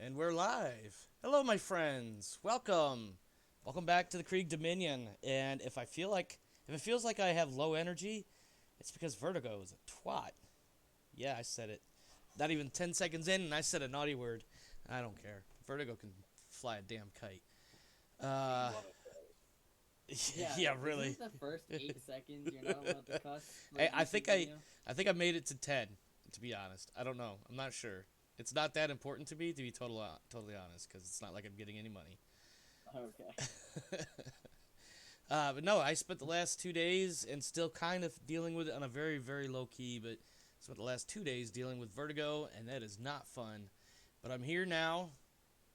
And we're live. Hello, my friends. Welcome. Welcome back to the Krieg Dominion. And if it feels like I have low energy, it's because Vertigo is a twat. Yeah, I said it. Not even 10 seconds in, and I said a naughty word. I don't care. Vertigo can fly a damn kite. You Uh, love it. Yeah, yeah, really. isn't the first 8 seconds you're not allowed to cuss for a Hey, YouTube video? I think I made it to 10. To be honest, I don't know. I'm not sure. It's not that important to me, to be totally honest, because it's not like I'm getting any money. Okay. But no, I spent the last 2 days and still kind of dealing with it on a very, very low key. But spent the last 2 days dealing with vertigo, and that is not fun. But I'm here now,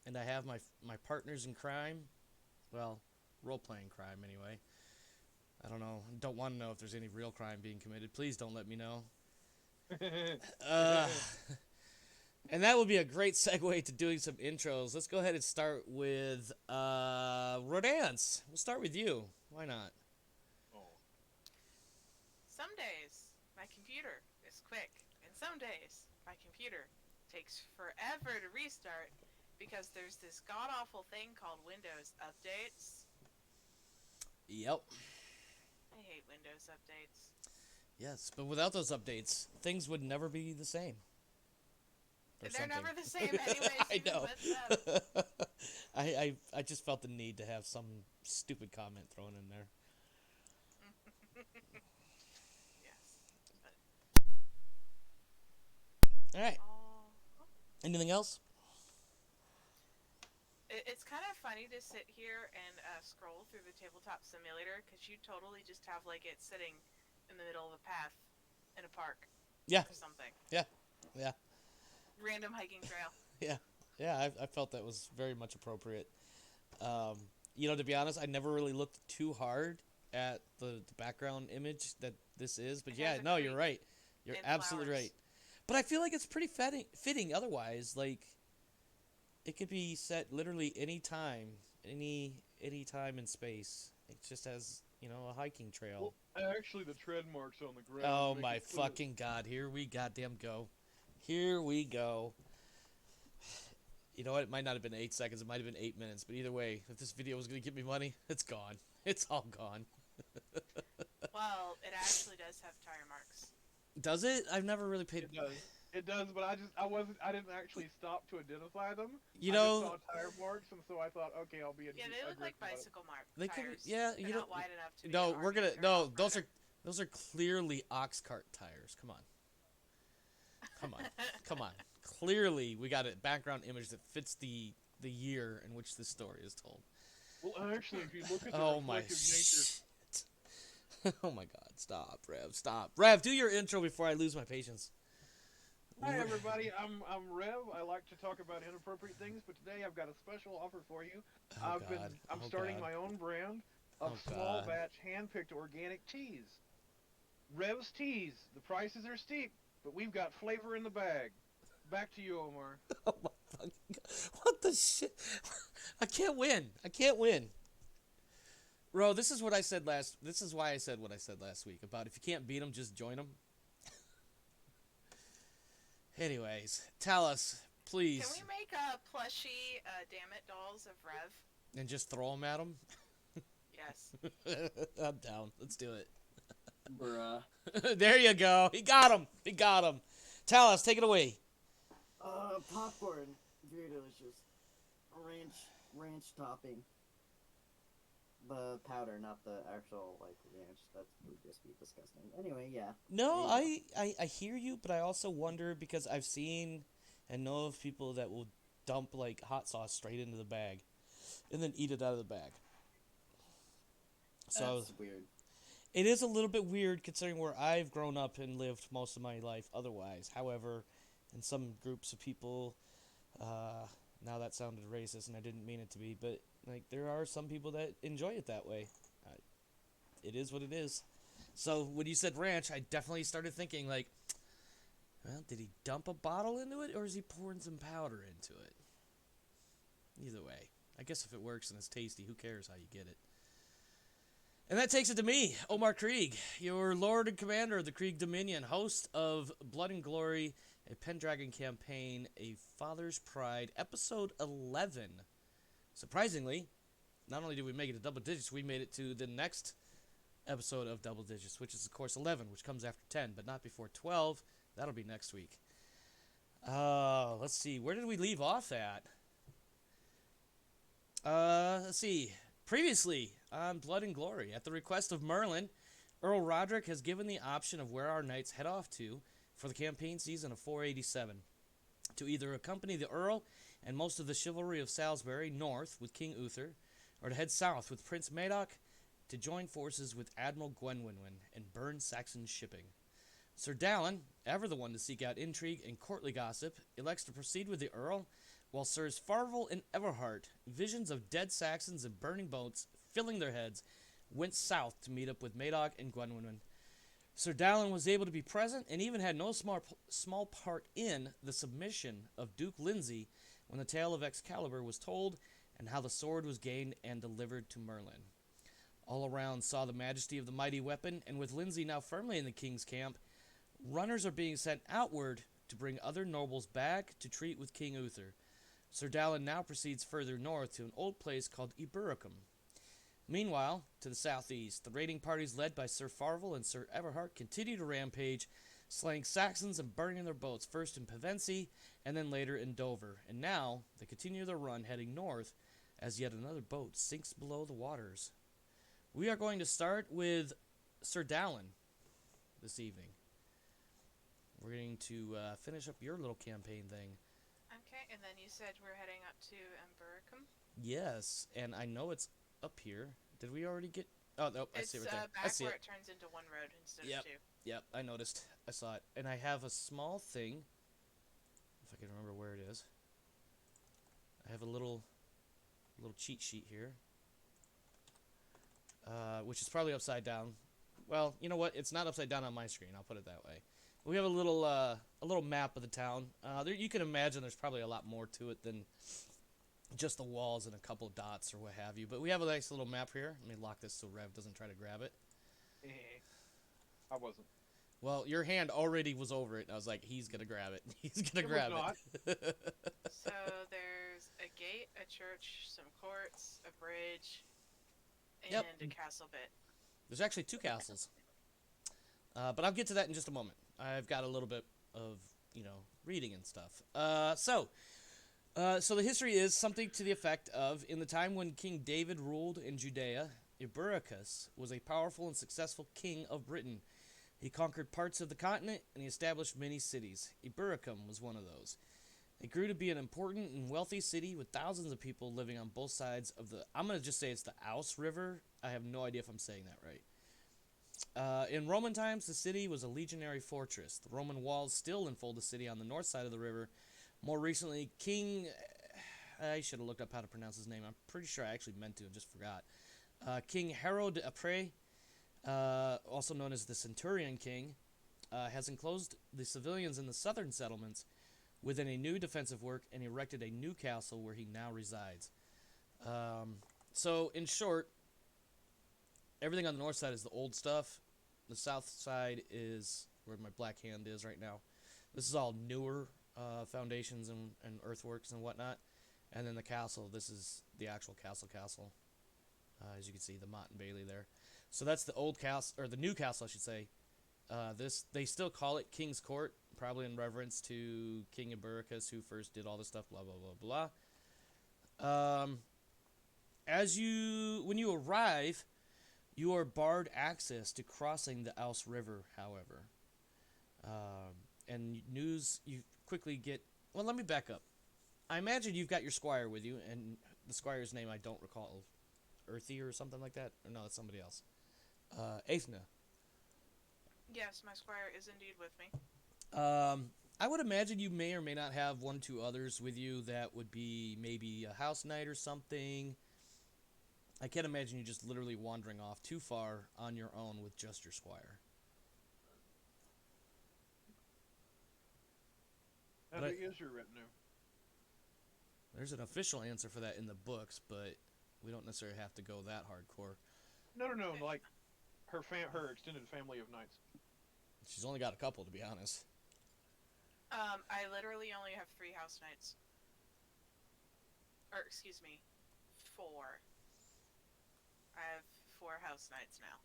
and I have my partners in crime. Well, role playing crime anyway. I don't know. Don't want to know if there's any real crime being committed. Please don't let me know. Uh, and that would be a great segue to doing some intros. Let's go ahead and start with Rodance. We'll start with you. Why not? Oh, Some days my computer is quick, and some days my computer takes forever to restart because there's this god awful thing called Windows updates. Yep. I hate Windows updates. Yes, but without those updates, things would never be the same. Or They're something. never the same anyways, I even know. with them. I just felt the need to have some stupid comment thrown in there. Yes. But, All right. oh, Anything else? it's kind of funny to sit here and scroll through the tabletop simulator because you totally just have like it sitting in the middle of a path in a park Yeah. or something. Yeah. Yeah. Random hiking trail. Yeah. Yeah. I felt that was very much appropriate. To be honest, I never really looked too hard at the background image that this is. But It yeah, has a no, you're creek right. You're and absolutely flowers. right. But I feel like it's pretty fitting otherwise. Like, it could be set literally any time in space. It just has, a hiking trail. well, actually, the tread marks on the ground Oh make my it clear. fucking god, here we goddamn go. Here we go. You know what? It might not have been 8 seconds, it might have been 8 minutes, but either way, if this video was gonna give me money, it's gone. It's all gone. Well, it actually does have tire marks. Does it? I've never really paid. It does. It does, but I didn't actually stop to identify them. You I just know, saw tire marks, and so I thought, okay, I'll be Yeah, they look like aggressive about it. bicycle mark they could. tires. Yeah, They're not wide enough to be No, an we're gonna. RV or No, an off-roader. those are clearly ox cart tires. Come on. Come on. Come on. Clearly, we got a background image that fits the year in which this story is told. Well, actually, if you look at the Oh my reflective nature, shit. Oh my god, stop, Rev, stop. Rev, do your intro before I lose my patience. hi everybody, I'm Rev. I like to talk about inappropriate things, but today I've got a special offer for you. Oh god. I'm Oh starting god. my own brand of Oh small god. batch hand-picked organic teas. Rev's Teas. The prices are steep, but we've got flavor in the bag. Back to you, Omar. Oh my fucking god. What the shit? I can't win. I can't win. Bro, this is what I said last. This is why I said what I said last week about if you can't beat them, just join them. Anyways, tell us, Can please, we make a plushie damn it dolls of Rev? and just throw them at them. Yes. I'm down. Let's do it. Bruh. There you go. He got him. He got him. Tell us, take it away. Popcorn. Very delicious. Ranch topping. The powder, not the actual, ranch. That would just be disgusting. Anyway, yeah. No, There you I hear you, but I also wonder because I've seen and know of people that will dump like hot sauce straight into the bag and then eat it out of the bag. So That's weird. it is a little bit weird considering where I've grown up and lived most of my life otherwise. However, in some groups of people, now that sounded racist and I didn't mean it to be, but like there are some people that enjoy it that way. It is what it is. So when you said ranch, I definitely started thinking like, well, did he dump a bottle into it or is he pouring some powder into it? Either way, I guess if it works and it's tasty, who cares how you get it? And that takes it to me, Omar Krieg, your Lord and Commander of the Krieg Dominion, host of Blood and Glory a Pendragon campaign, A Father's Pride, episode 11. Surprisingly, not only did we make it to double digits, we made it to the next episode of double digits, which is, of course, 11, which comes after 10, but not before 12. That'll be next week. Let's see. Where did we leave off at? Let's see. Previously on Blood and Glory, at the request of Merlin, Earl Roderick has given the option of where our knights head off to for the campaign season of 487. To either accompany the Earl and most of the chivalry of Salisbury north with King Uther, or to head south with Prince Madoc to join forces with Admiral Gwenwynwyn and burn Saxon shipping. Sir Dallin, ever the one to seek out intrigue and courtly gossip, elects to proceed with the Earl, while Sirs Farvel and Everhart, visions of dead Saxons and burning boats filling their heads, went south to meet up with Madoc and Gwenwynwyn. Sir Dallin was able to be present and even had no small part in the submission of Duke Lindsay when the tale of Excalibur was told and how the sword was gained and delivered to Merlin. All around saw the majesty of the mighty weapon, and with Lindsay now firmly in the king's camp, runners are being sent outward to bring other nobles back to treat with King Uther. Sir Dallin now proceeds further north to an old place called Ebericum. Meanwhile, to the southeast, the raiding parties led by Sir Farvel and Sir Everhart continue to rampage, slaying Saxons and burning their boats, first in Pevensey and then later in Dover. And now they continue their run heading north as yet another boat sinks below the waters. We are going to start with Sir Dallin this evening. We're going to finish up your little campaign thing. Okay, and then you said we're heading up to Embericum. Yes, and I know it's up here. Did we already get... Oh, no, I see it right there. I Back see where it. it turns into one road instead Yep. of two. Yep, I noticed. I saw it. And I have a small thing, if I can remember where it is. I have a little cheat sheet here, which is probably upside down. Well, you know what? It's not upside down on my screen. I'll put it that way. We have a little map of the town. You can imagine there's probably a lot more to it than just the walls and a couple dots or what have you. But we have a nice little map here. Let me lock this so Rev doesn't try to grab it. I wasn't. Well, your hand already was over it. I was like, he's gonna grab it. He's gonna grab it. So there's a gate, a church, some courts, a bridge, and Yep. a castle bit. There's actually 2 castles. But I'll get to that in just a moment. I've got a little bit of, reading and stuff. So the history is something to the effect of, in the time when King David ruled in Judea, Ebericus was a powerful and successful king of Britain. He conquered parts of the continent, and he established many cities. Ebericum was one of those. It grew to be an important and wealthy city with thousands of people living on both sides of the... I'm going to just say it's the Ouse River. I have no idea if I'm saying that right. In Roman times, the city was a legionary fortress. The Roman walls still enfold the city on the north side of the river. More recently, I should have looked up how to pronounce his name. I'm pretty sure I actually meant to and just forgot. King Harro de Apres, also known as the Centurion King, has enclosed the civilians in the southern settlements within a new defensive work and erected a new castle where he now resides. So, in short, everything on the north side is the old stuff. The south side is where my black hand is right now. This is all newer foundations and earthworks and whatnot. And then the castle, this is the actual castle. As you can see, the Motte and Bailey there. So that's the old castle, or the new castle, I should say. They still call it King's Court, probably in reverence to King Ebericus, who first did all this stuff, blah, blah, blah, blah. When you arrive, you are barred access to crossing the Ouse River, however. And you quickly get... Well, let me back up. I imagine you've got your squire with you, and the squire's name I don't recall. Earthy or something like that? Or no, that's somebody else. Aethna. Yes, my squire is indeed with me. I would imagine you may or may not have 1 or 2 others with you that would be maybe a house knight or something. I can't imagine you just literally wandering off too far on your own with just your squire. How But big is your retinue? There's an official answer for that in the books, but we don't necessarily have to go that hardcore. No, like her extended family of knights. She's only got a couple, to be honest. I literally only have 3 house knights. Or, excuse me, 4. I have 4 house knights now.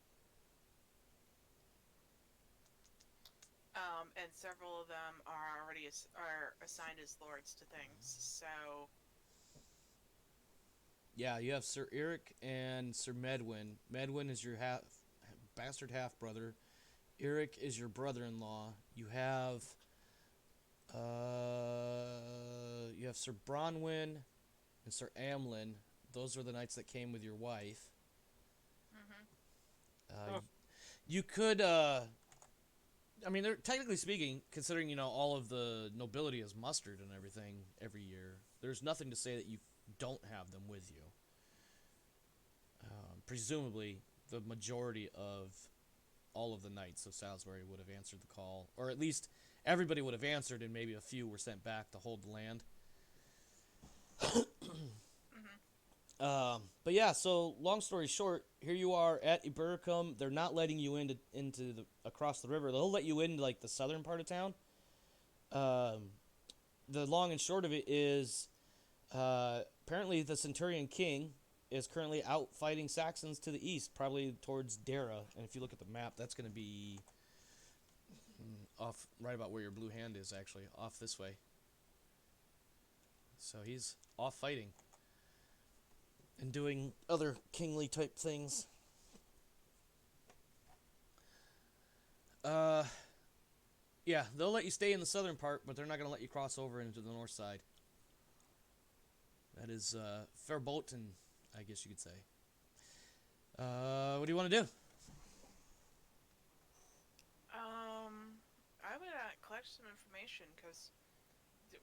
And several of them are already are assigned as lords to things. So Yeah, you have Sir Eric and Sir Medwin. Medwin is your bastard half brother. Eric is your brother-in-law. You have Sir Bronwyn and Sir Amlin. Those are the knights that came with your wife. Mm-hmm. Uh, You could, I mean, they're technically speaking, considering all of the nobility is mustered and everything every year. There's nothing to say that you don't have them with you. Presumably, the majority of all of the knights of Salisbury would have answered the call, or at least everybody would have answered, and maybe a few were sent back to hold the land. But yeah, so long story short, here you are at Ibericum. They're not letting you into across the river. They'll let you into like the southern part of town. The long and short of it is, apparently the Centurion King is currently out fighting Saxons to the east, probably towards Dara. And if you look at the map, that's going to be off right about where your blue hand is, actually, off this way. So he's off fighting and doing other kingly type things. Yeah, they'll let you stay in the southern part, but they're not going to let you cross over into the north side. That is verboten, I guess you could say. What do you want to do? I would collect some information because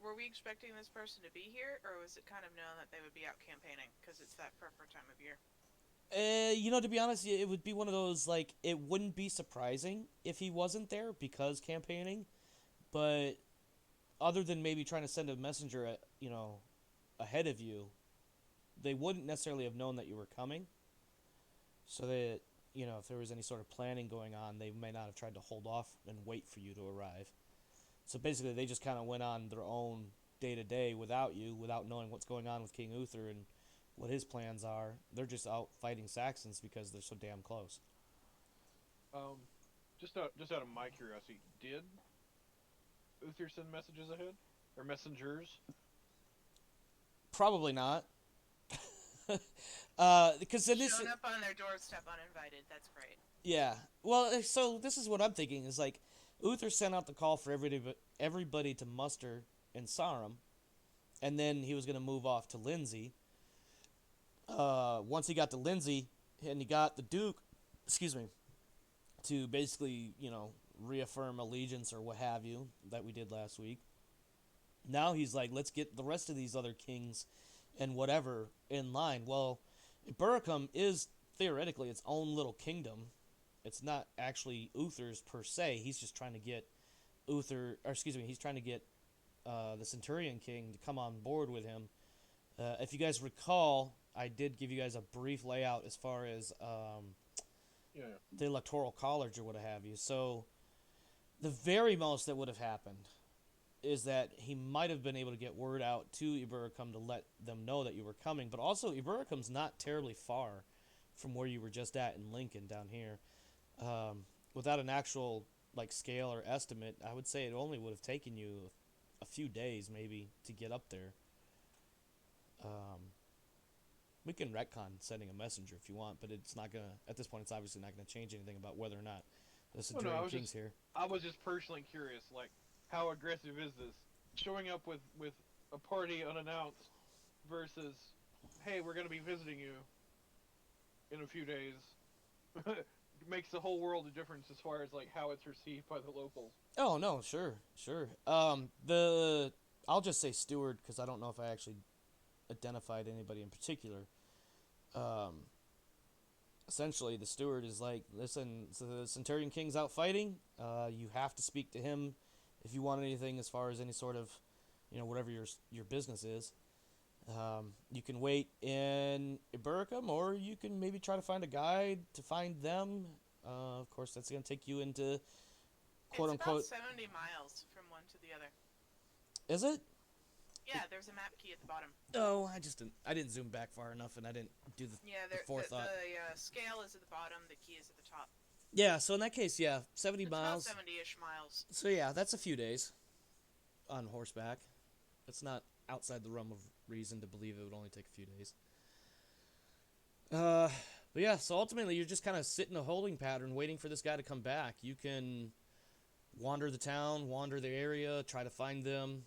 were we expecting this person to be here, or was it kind of known that they would be out campaigning because it's that proper time of year? To be honest, it would be one of those, like, it wouldn't be surprising if he wasn't there because campaigning, but other than maybe trying to send a messenger ahead of you, they wouldn't necessarily have known that you were coming. So that, if there was any sort of planning going on, they may not have tried to hold off and wait for you to arrive. So basically, they just kind of went on their own day-to-day without you, without knowing what's going on with King Uther and what his plans are. They're just out fighting Saxons because they're so damn close. Just out of my curiosity, did Uther send messages ahead or messengers? Probably not. Because this Showing up on their doorstep uninvited. That's great. Yeah. Well, so this is what I'm thinking is like Uther sent out the call for everybody to muster in Sarum, and then he was going to move off to Lindsay. Once he got to Lindsay and he got the Duke, to basically, reaffirm allegiance or what have you that we did last week. Now he's like, let's get the rest of these other kings and whatever in line. Well, Ibericum is theoretically its own little kingdom. It's not actually Uther's per se. He's just trying to get he's trying to get the Centurion King to come on board with him. If you guys recall, I did give you guys a brief layout as far as the electoral college or what have you. So the very most that would have happened is that he might have been able to get word out to Ibericum to let them know that you were coming. But also, Ibericum's not terribly far from where you were just at in Lincoln down here. Without an actual scale or estimate, I would say it only would have taken you a few days maybe to get up there. We can retcon sending a messenger if you want, but it's not gonna. At this point, it's obviously not gonna change anything about whether or not the Centurion King's here. I was just personally curious, how aggressive is this? Showing up with a party unannounced versus, hey, we're gonna be visiting you in a few days. Makes the whole world of difference as far as how it's received by the locals. Oh no, sure. I'll just say steward because I don't know if I actually identified anybody in particular. Essentially, the steward is like, listen, so the Centurion King's out fighting. You have to speak to him if you want anything as far as any sort of, whatever your business is. You can wait in Ibericum, or you can maybe try to find a guide to find them. Of course, that's going to take you into It's about 70 miles from one to the other. Is it? Yeah, there's a map key at the bottom. Oh, I didn't zoom back far enough, and I didn't do the Yeah, the forethought. the scale is at the bottom. The key is at the top. Yeah, so in that case, yeah, 70 It's miles. about 70-ish miles. So yeah, that's a few days on horseback. It's not outside the realm of reason to believe it would only take a few days. But yeah, so ultimately you're just kind of sitting a holding pattern waiting for this guy to come back. You can wander the town, wander the area, try to find them.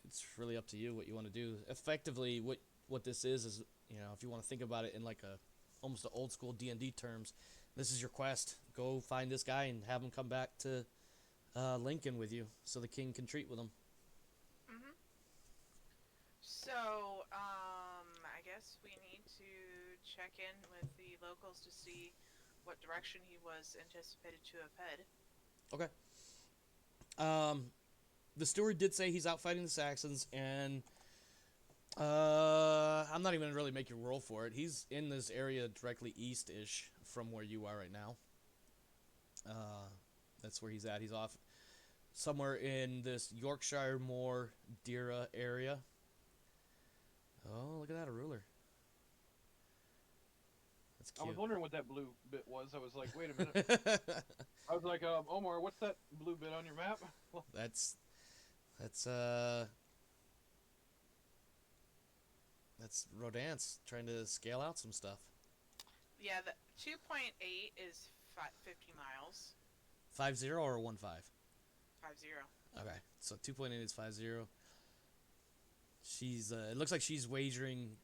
It's really up to you what you want to do. Effectively, what this is, you know, if you want to think about it in like a almost an old school D&D terms, this is your quest. Go find this guy and have him come back to Lincoln with you, so the king can treat with him. Mhm. So, I guess we need to check in with the locals to see what direction he was anticipated to have head. Okay. The steward did say he's out fighting the Saxons, and I'm not even gonna really make you roll for it. He's in this area directly east-ish from where you are right now. That's where he's at. He's off somewhere in this Yorkshire Moor Dira area. Oh, look at that, a ruler. That's I was cute. wondering what that blue bit was. I was like, wait a minute. I was like, Omar, what's that blue bit on your map? That's Rodance trying to scale out some stuff. Yeah, the 2.8 is 50 miles. 50 or 15? 50. Okay, so 2.8 is 50. She's it looks like she's wagering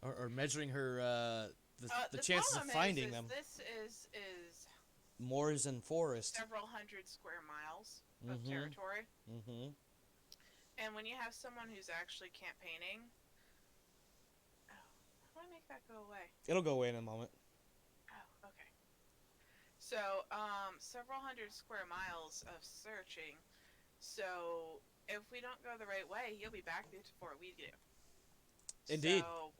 or measuring her the chances of problem finding is them. This is Moors and forest. several hundred square miles of Mhm. territory, Mm-hmm. and when you have someone who's actually campaigning, how do I make that go away? It'll go away in a moment. Oh, okay. So, several hundred square miles of searching. So, if we don't go the right way, he'll be back before we do. Indeed. So,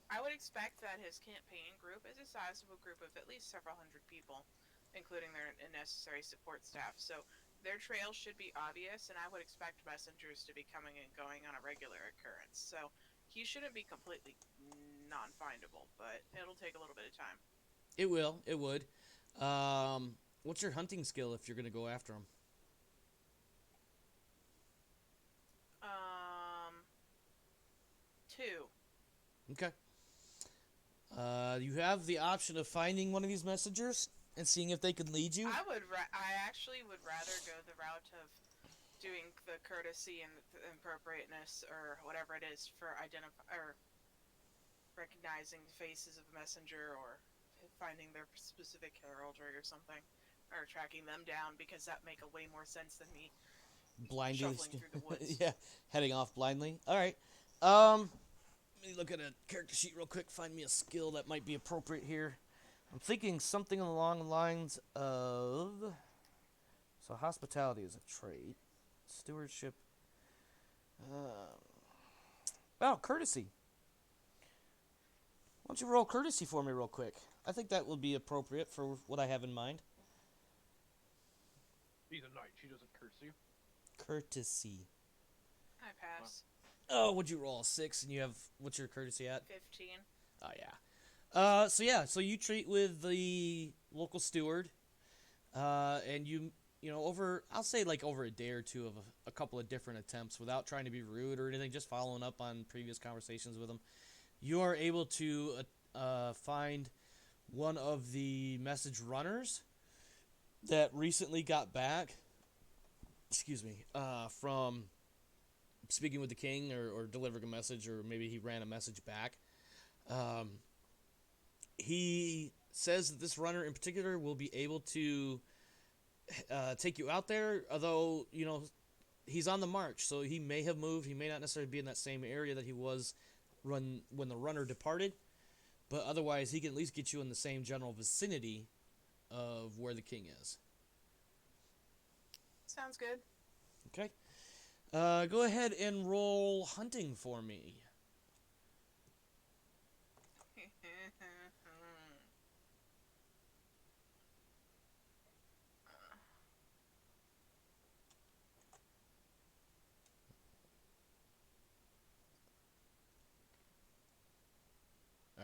I would expect that his campaign group is a sizable group of at least several hundred people, including their necessary support staff. So, their trail should be obvious, and I would expect messengers to be coming and going on a regular occurrence. So, he shouldn't be completely non-findable, but it'll take a little bit of time. It will. It would. What's your hunting skill if you're gonna go after him? 2. Okay. You have the option of finding one of these messengers and seeing if they can lead you. I actually would rather go the route of doing the courtesy and the appropriateness or whatever it is for recognizing the faces of a messenger or finding their specific heraldry or something, or tracking them down, because that make a way more sense than me Blindly. shuffling through the woods. Yeah, heading off blindly. All right. Let me look at a character sheet real quick. Find me a skill that might be appropriate here. I'm thinking something along the lines of. So hospitality is a trait. Stewardship. Courtesy. Why don't you roll courtesy for me real quick? I think that will be appropriate for what I have in mind. She's a knight. She doesn't curse you. Courtesy. I pass. Oh, would you roll a 6 and you have, what's your courtesy at? 15. Oh, yeah. So you treat with the local steward, and I'll say like over a day or two of a couple of different attempts without trying to be rude or anything, just following up on previous conversations with him. You are able to find one of the message runners that recently got back, from speaking with the king or delivering a message, or maybe he ran a message back. He says that this runner in particular will be able to take you out there, although, he's on the march, so he may have moved. He may not necessarily be in that same area that he was when the runner departed, but otherwise he can at least get you in the same general vicinity of where the king is. Sounds good. Okay. Go ahead and roll hunting for me.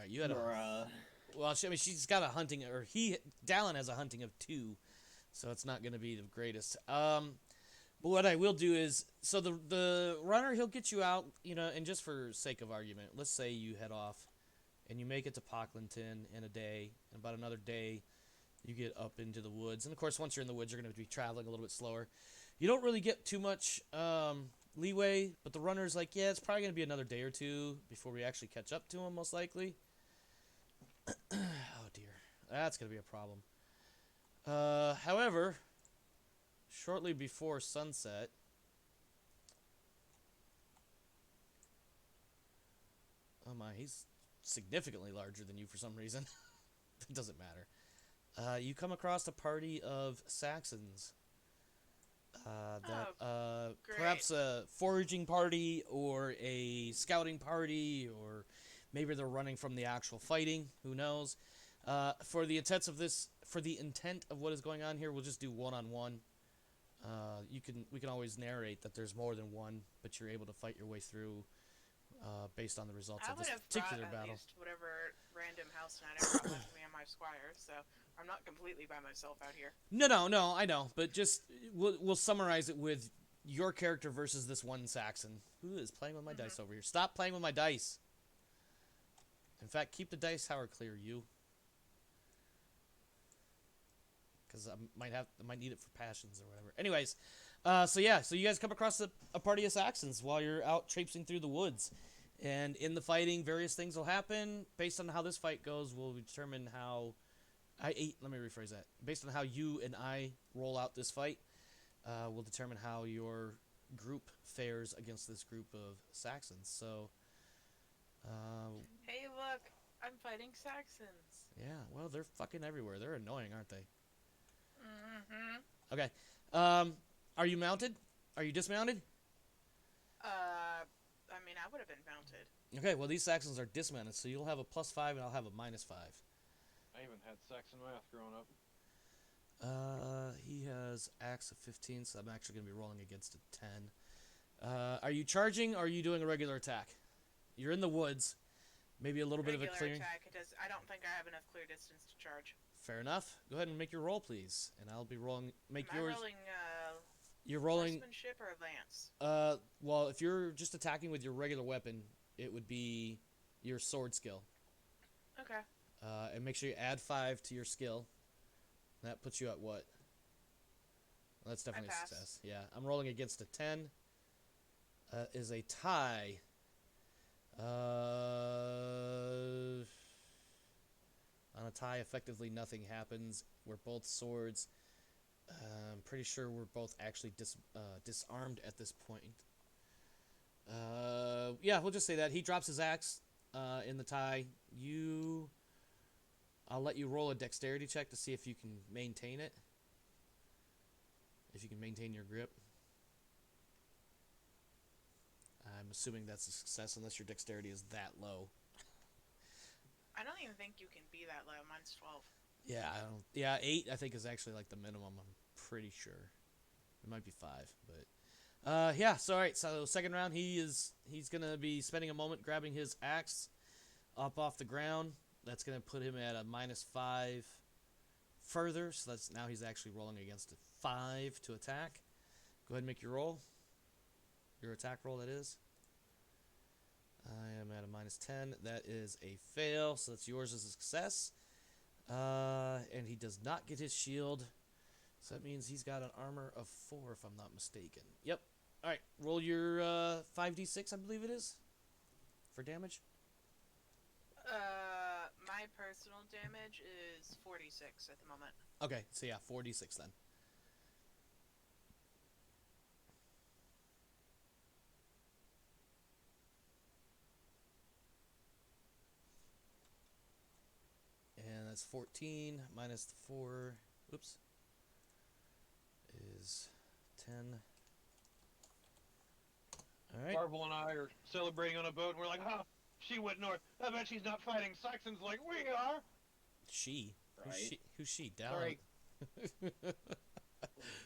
right, you had a. Bruh. Well, I mean, she's got a hunting, or Dallin has a hunting of 2, so it's not going to be the greatest. But what I will do is, so the runner, he'll get you out, and just for sake of argument, let's say you head off, and you make it to Pocklinton in a day, and about another day, you get up into the woods, and of course, once you're in the woods, you're going to be traveling a little bit slower. You don't really get too much leeway, but the runner's like, yeah, it's probably going to be another day or 2 before we actually catch up to him, most likely. Oh dear, that's gonna be a problem. However, shortly before sunset, oh my, he's significantly larger than you for some reason. It doesn't matter. You come across a party of Saxons. Great. Perhaps a foraging party or a scouting party, or maybe they're running from the actual fighting. Who knows? For the intent of what is going on here, we'll just do one-on-one. We can always narrate that there's more than one, but you're able to fight your way through based on the results I of would this have particular brought at battle. least whatever random house knight I brought with me and my squire, so I'm not completely by myself out here. No, I know, but just we'll summarize it with your character versus this one Saxon. Who is playing with my dice over here? Stop playing with my dice. In fact, keep the dice tower clear, you. Because I might need it for passions or whatever. Anyways, so you guys come across a party of Saxons while you're out traipsing through the woods, and in the fighting, various things will happen. Based on how this fight goes, will determine how. Let me rephrase that. Based on how you and I roll out this fight, will determine how your group fares against this group of Saxons. So, Hey, look, I'm fighting Saxons. yeah, well, they're fucking everywhere. They're annoying, aren't they? Mm-hmm. Okay. Are you mounted? Are you dismounted? I mean, I would have been mounted. Okay, well, these Saxons are dismounted, so you'll have a +5 and I'll have a -5. I even had Saxon math growing up. He has axe of 15, so I'm actually going to be rolling against a 10. Are you charging, or are you doing a regular attack? You're in the woods. Maybe a little bit of a Regular clearing. attack. I don't think I have enough clear distance to charge. Fair enough. Go ahead and make your roll, please. And I'll be rolling. Make Am yours. I rolling, You're rolling. horsemanship or lance? Well, if you're just attacking with your regular weapon, it would be your sword skill. Okay. And make sure you add 5 to your skill. That puts you at what? Well, that's definitely a pass. success. Yeah, I'm rolling against a 10. Is a tie. On a tie, effectively nothing happens. We're both swords. I'm pretty sure we're both actually disarmed at this point. Yeah, we'll just say that. He drops his axe in the tie. I'll let you roll a dexterity check to see if you can maintain it. If you can maintain your grip. I'm assuming that's a success unless your dexterity is that low. I don't even think you can be that low. Mine's 12. Yeah, I don't. Yeah, 8 I think is actually like the minimum. I'm pretty sure. It might be 5, but yeah. So all right. So second round, he's gonna be spending a moment grabbing his axe up off the ground. That's gonna put him at a -5 further. So now he's actually rolling against a 5 to attack. Go ahead and make your roll. Your attack roll, that is. I am at a -10. That is a fail, so that's yours as a success. And he does not get his shield, so that means he's got an armor of 4, if I'm not mistaken. Yep. All right, roll your 5d6, I believe it is, for damage. My personal damage is 46 at the moment. Okay, so yeah, 4d6 then. And that's 14 minus the 4. Oops. Is 10. Alright. Marvel and I are celebrating on a boat, and we're like, huh, she went north. I bet she's not fighting Saxons like we are. She. Right. Who's she? Dallin. Sorry.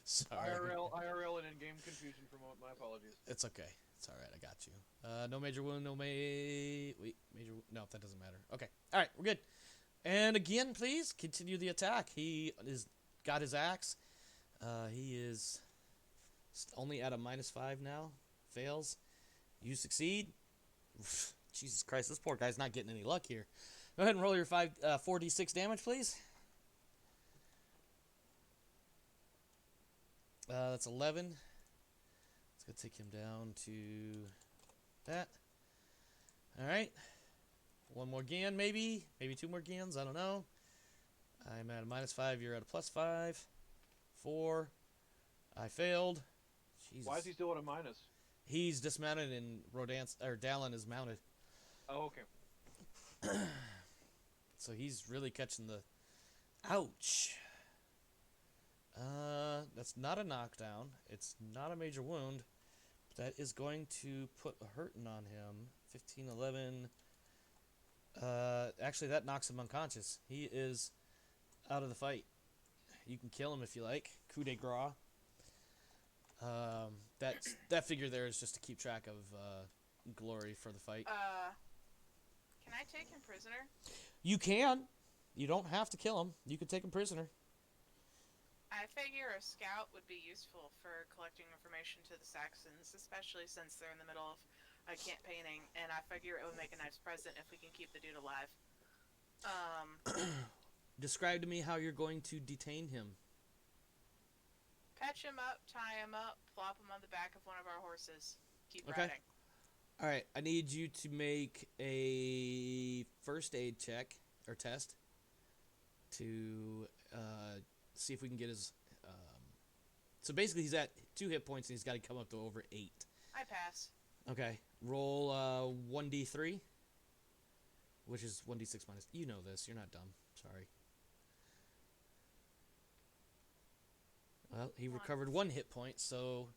Sorry. IRL and in-game confusion for a moment. My apologies. It's okay. It's all right. I got you. No major wound. No wait. Major. No, that doesn't matter. Okay. All right. We're good. And again, please continue the attack. He is got his axe. He is only at a -5 now. Fails. You succeed. Jesus Christ, this poor guy's not getting any luck here. Go ahead and roll your 4d6 damage, please. That's 11. It's going to take him down to that. Alright. One more Gian, maybe. Maybe 2 more Gians, I don't know. I'm at a -5, you're at a +5. 4. I failed. Jesus. Why is he still at a minus? He's dismounted and Dallin is mounted. Oh, okay. So he's really catching the... Ouch. That's not a knockdown. It's not a major wound. But that is going to put a hurting on him. 15, 11. Actually, that knocks him unconscious. He is out of the fight. You can kill him if you like. Coup de grace. That figure there is just to keep track of glory for the fight. Can I take him prisoner? You can. You don't have to kill him. You can take him prisoner. I figure a scout would be useful for collecting information to the Saxons, especially since they're in the middle of a campaigning, and I figure it would make a nice present if we can keep the dude alive. Describe to me how you're going to detain him. Patch him up, tie him up, plop him on the back of one of our horses. Keep Okay. riding. All right, I need you to make a first aid check or test to see if we can get his. So basically, he's at 2 hit points and he's got to come up to over 8. I pass. Okay, roll 1d3, which is 1d6 minus. You know this. You're not dumb. Sorry. Well, he recovered 1 hit point, so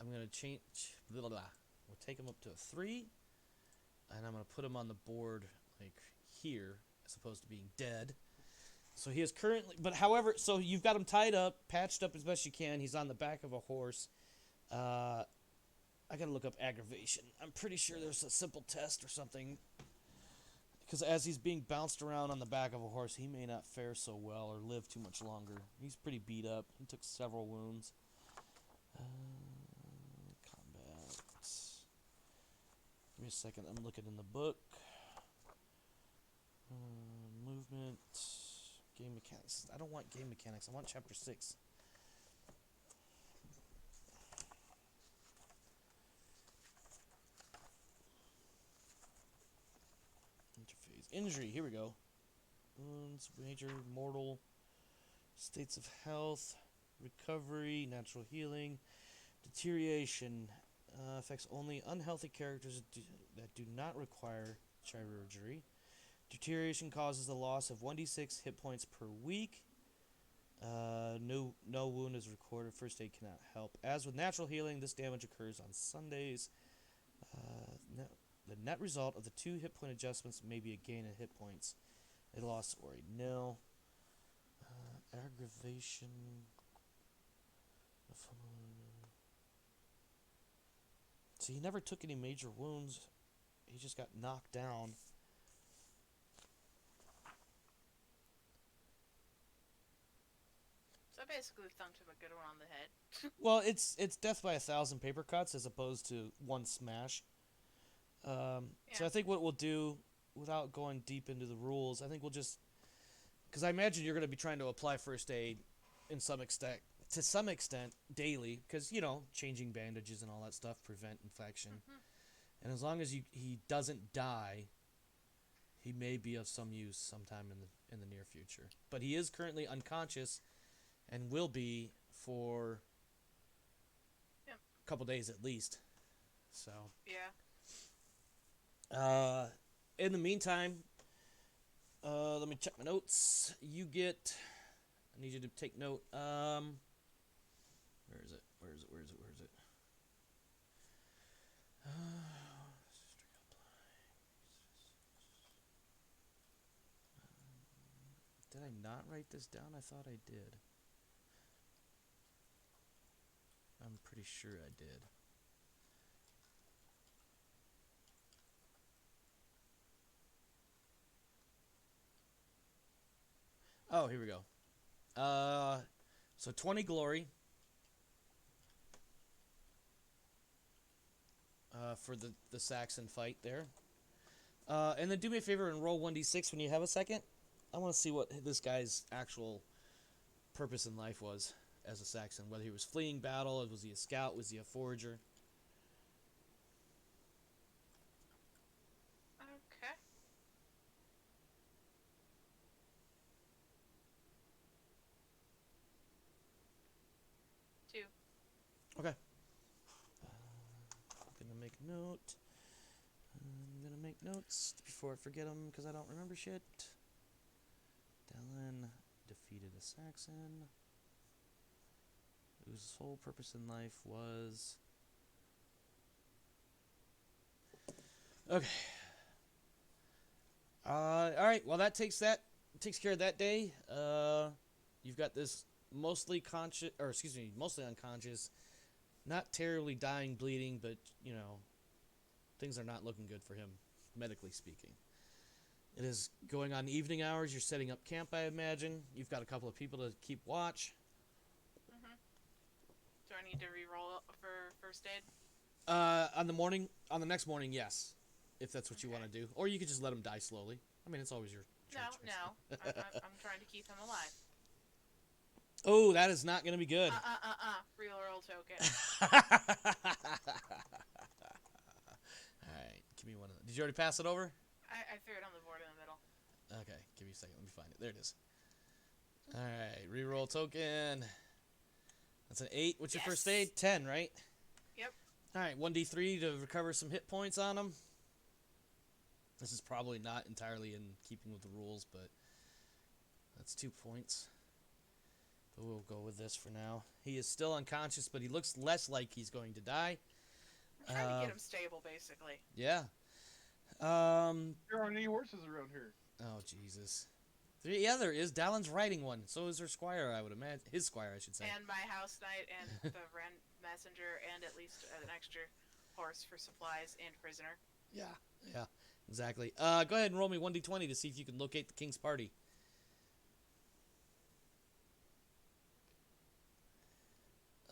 I'm gonna change. Blah, blah, blah. We'll take him up to a 3, and I'm gonna put him on the board like here, as opposed to being dead. So he is currently, but however, so you've got him tied up, patched up as best you can. He's on the back of a horse. I gotta look up aggravation. I'm pretty sure there's a simple test or something. Because as he's being bounced around on the back of a horse, he may not fare so well or live too much longer. He's pretty beat up. He took several wounds. Combat. Give me a second. I'm looking in the book. Movement. Game mechanics. I don't want game mechanics. I want chapter 6. Interface. Injury. Here we go. Wounds. Major. Mortal. States of health. Recovery. Natural healing. Deterioration. Affects only unhealthy characters that do not require chirurgery. Deterioration causes the loss of 1d6 hit points per week. No wound is recorded. First aid cannot help. As with natural healing, this damage occurs on Sundays. The net result of the 2 hit point adjustments may be a gain in hit points, a loss, or a nil. Aggravation. So he never took any major wounds. He just got knocked down. So I basically thunked him a good one on the head. Well, it's death by 1,000 paper cuts as opposed to 1 smash. So I think what we'll do, without going deep into the rules, I think we'll just, because I imagine you're going to be trying to apply first aid to some extent daily, because changing bandages and all that stuff prevent infection. Mm-hmm. And as long as he doesn't die, he may be of some use sometime in the near future. But he is currently unconscious, and will be for a couple days at least. So. Yeah. In the meantime, let me check my notes. I need you to take note. Where is it? Did I not write this down? I thought I did. pretty sure I did. Oh, here we go. So 20 glory. For the Saxon fight there. And then do me a favor and roll 1d6 when you have a second. I want to see what this guy's actual purpose in life was as a Saxon. Whether he was fleeing battle, was he a scout, was he a forager? Okay. Two. Okay. I'm gonna make a note. I'm gonna make notes before I forget them because I don't remember shit. Dallin defeated a Saxon whose sole purpose in life was... Okay. Alright, well that takes care of that day. You've got this mostly unconscious, not terribly dying, bleeding, but, you know, things are not looking good for him, medically speaking. It is going on evening hours. You're setting up camp, I imagine. You've got a couple of people to keep watch. Mm-hmm. Do I need to re-roll for first aid? On the next morning, yes, if that's what you want to do. Or you could just let him die slowly. I mean, it's always your choice. No. I'm trying to keep him alive. Oh, that is not going to be good. Reroll token. Alright, give me one of them. Did you already pass it over? I threw it on the board in the middle. Okay, give me a second. Let me find it. There it is. Alright, reroll token. That's an 8. What's your first aid? 10, right? Yep. Alright, 1d3 to recover some hit points on him. This is probably not entirely in keeping with the rules, but that's 2 points. But we'll go with this for now. He is still unconscious, but he looks less like he's going to die. I'm trying to get him stable, basically. Yeah. There aren't any horses around here. Oh, Jesus. Yeah, there is. Dallin's riding one. So is her squire, I would imagine. His squire, I should say. And my house knight and the messenger and at least an extra horse for supplies and prisoner. Yeah, exactly. Go ahead and roll me 1d20 to see if you can locate the king's party.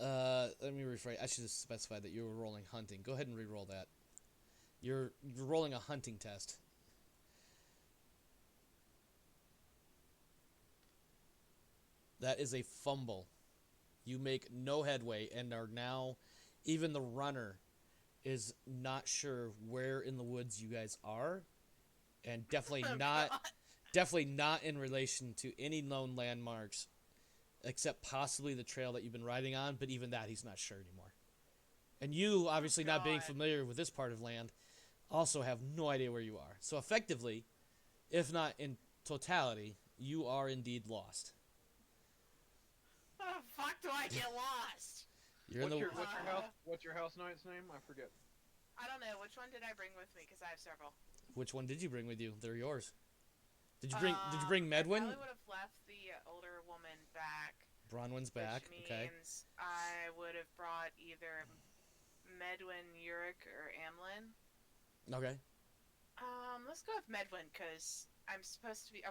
Let me rephrase. I should have specified that you were rolling hunting. Go ahead and re-roll that. You're rolling a hunting test. That is a fumble. You make no headway and are now, even the runner is not sure where in the woods you guys are, and definitely not in relation to any known landmarks, except possibly the trail that you've been riding on, but even that he's not sure anymore. And you, obviously not being familiar with this part of land, also have no idea where you are. So effectively, if not in totality, you are indeed lost. How the fuck do I get lost? What's your house knight's name? I forget. I don't know. Which one did I bring with me? Because I have several. Which one did you bring with you? They're yours. Did you bring Medwin? I probably would have left the older woman back. Bronwyn's back. Which Okay. means I would have brought either Medwin, Uric, or Amlin. Okay. Let's go with Medwin because I'm